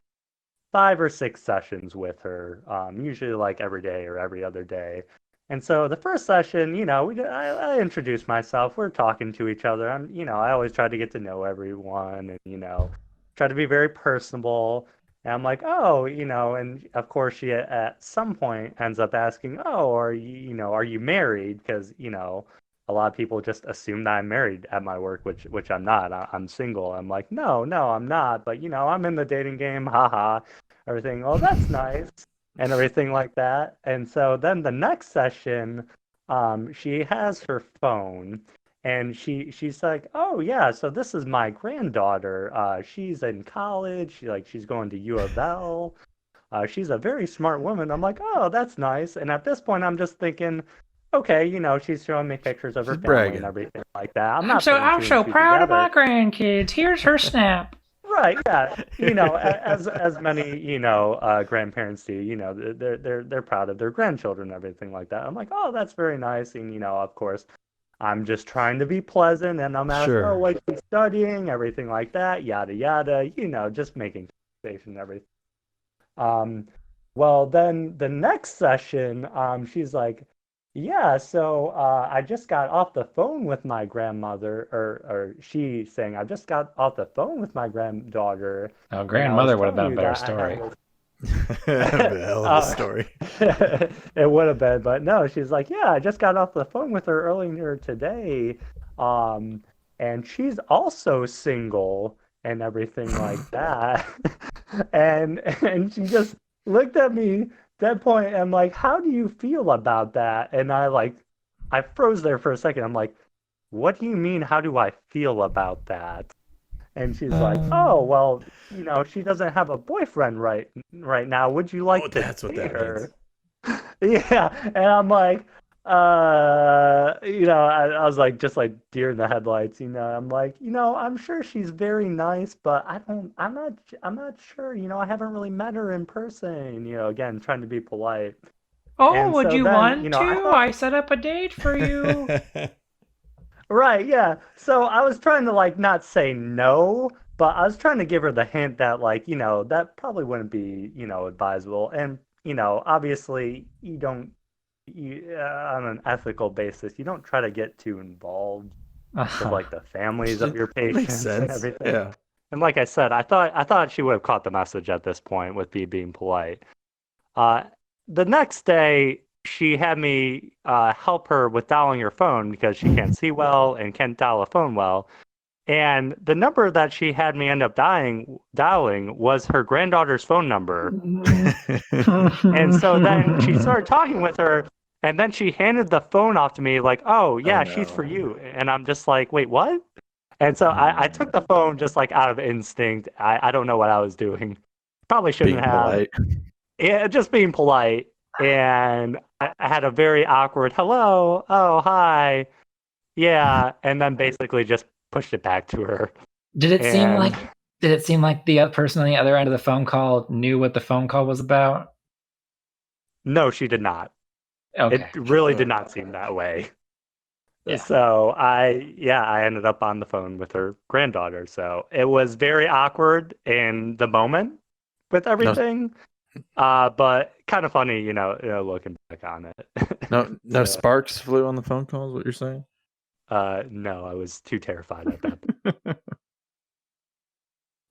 5 or 6 sessions with her, usually like every day or every other day. And so the first session, I introduced myself. We're talking to each other. I always try to get to know everyone and, try to be very personable. And I'm like, oh, and of course she at some point ends up asking, oh, are you married? Because, a lot of people just assume that I'm married at my work, which I'm not. I'm single. I'm like, no, I'm not. But, I'm in the dating game. Haha. Everything. Oh, that's nice. And everything like that. And so then the next session, she has her phone and she's like, oh yeah, so this is my granddaughter. She's in college. She's going to U of L. She's a very smart woman. I'm like, oh, that's nice. And at this point, I'm just thinking, okay, she's showing me pictures of her She's family bragging. and everything like that. I'm not I'm putting two so and two proud of together. my grandkids. Here's her snap. Right, yeah. As many, grandparents do, they're proud of their grandchildren and everything like that. I'm like, oh, that's very nice. And, of course, I'm just trying to be pleasant and I'm asking, Sure. oh, what you studying, everything like that, yada yada, just making conversation and everything. Well, then the next session, she's like, yeah, so I just got off the phone with my grandmother, or she saying, I just got off the phone with my granddaughter. Oh, and I was grandmother would have been telling a you better that I story. had The hell of a story. It would have been, but no, she's like, yeah, I just got off the phone with her earlier today. And she's also single and everything like that. And she just looked at me that point and I'm like, how do you feel about that? And I froze there for a second. I'm like, what do you mean, how do I feel about that? And she's like, oh, well, she doesn't have a boyfriend right now. Would you like to that's what date that her? Yeah. And I'm like, I was like, just like deer in the headlights, I'm like, I'm sure she's very nice, but I'm not sure, I haven't really met her in person, again, trying to be polite. Oh, And would so you then, want I to? thought, I set up a date for you. right, yeah. So I was trying to like not say no, but I was trying to give her the hint that like, that probably wouldn't be, advisable. And, obviously on an ethical basis, you don't try to get too involved with like the families of your Makes patients and sense. everything. Yeah. And like I said, I thought she would have caught the message at this point with me being polite. Uh, the next day, she had me help her with dialing her phone because she can't see well and can't dial a phone well. And the number that she had me end up dialing was her granddaughter's phone number. And so then she started talking with her, and then she handed the phone off to me like, "Oh Oh yeah, she's for no. you." And I'm just like, "Wait, what?" And so I took the phone just like out of instinct. I don't know what I was doing. Probably shouldn't Being have. polite. Yeah, just being polite. And I had a very awkward hello, oh hi, yeah, and then basically just pushed it back to her. Did it seem And like the other person on the other end of the phone call knew what the phone call was about? no, she did not. Okay. It really did not seem that way. Yeah. So I ended up on the phone with her granddaughter. So it was very awkward in the moment with everything. But kind of funny, looking back on it. No So, sparks flew on the phone call, is what you're saying? no, I was too terrified at that.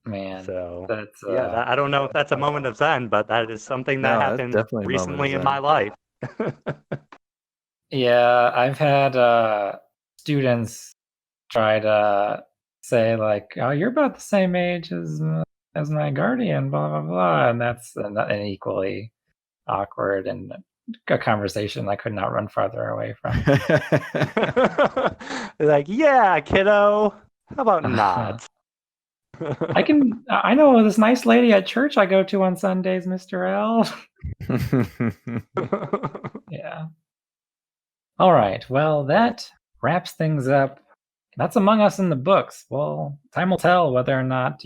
Man, So that's yeah, I don't know if that's a moment of zen, but that is something that No, that's happened definitely a moment of recently in zen. my life. yeah, I've had students try to say like, "Oh, you're about the same age as my guardian," blah blah blah, and that's an equally awkward and a conversation I could not run farther away from. Like, yeah, kiddo. How about not? I know this nice lady at church I go to on Sundays, Mr. L. Yeah. All right. Well, that wraps things up. That's Among Us in the books. Well, time will tell whether or not,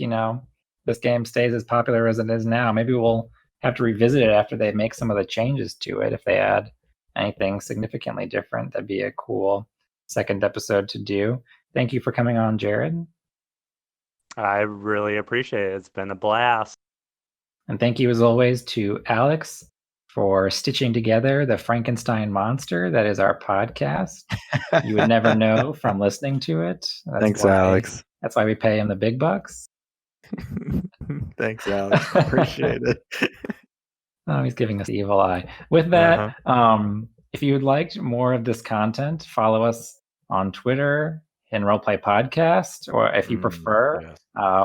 this game stays as popular as it is now. Maybe we'll have to revisit it after they make some of the changes to it. If they add anything significantly different, that'd be a cool second episode to do. Thank you for coming on, Jared. I really appreciate it. It's been a blast. And thank you, as always, to Alex for stitching together the Frankenstein monster that is our podcast. You would never know from listening to it. Thanks, Alex. That's why we pay him the big bucks. Thanks, Alex. Appreciate it. Oh, he's giving us the evil eye. With that, if you would like more of this content, follow us on Twitter and Roleplay Podcast, or if you prefer, yes.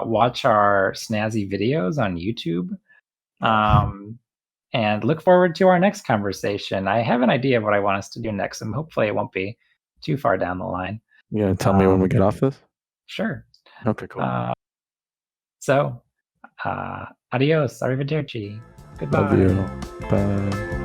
watch our snazzy videos on YouTube. And look forward to our next conversation. I have an idea of what I want us to do next, and hopefully it won't be too far down the line. You gonna tell me when we get off this? Sure. Okay, cool. So, adios, arrivederci. Goodbye. Love you. Bye.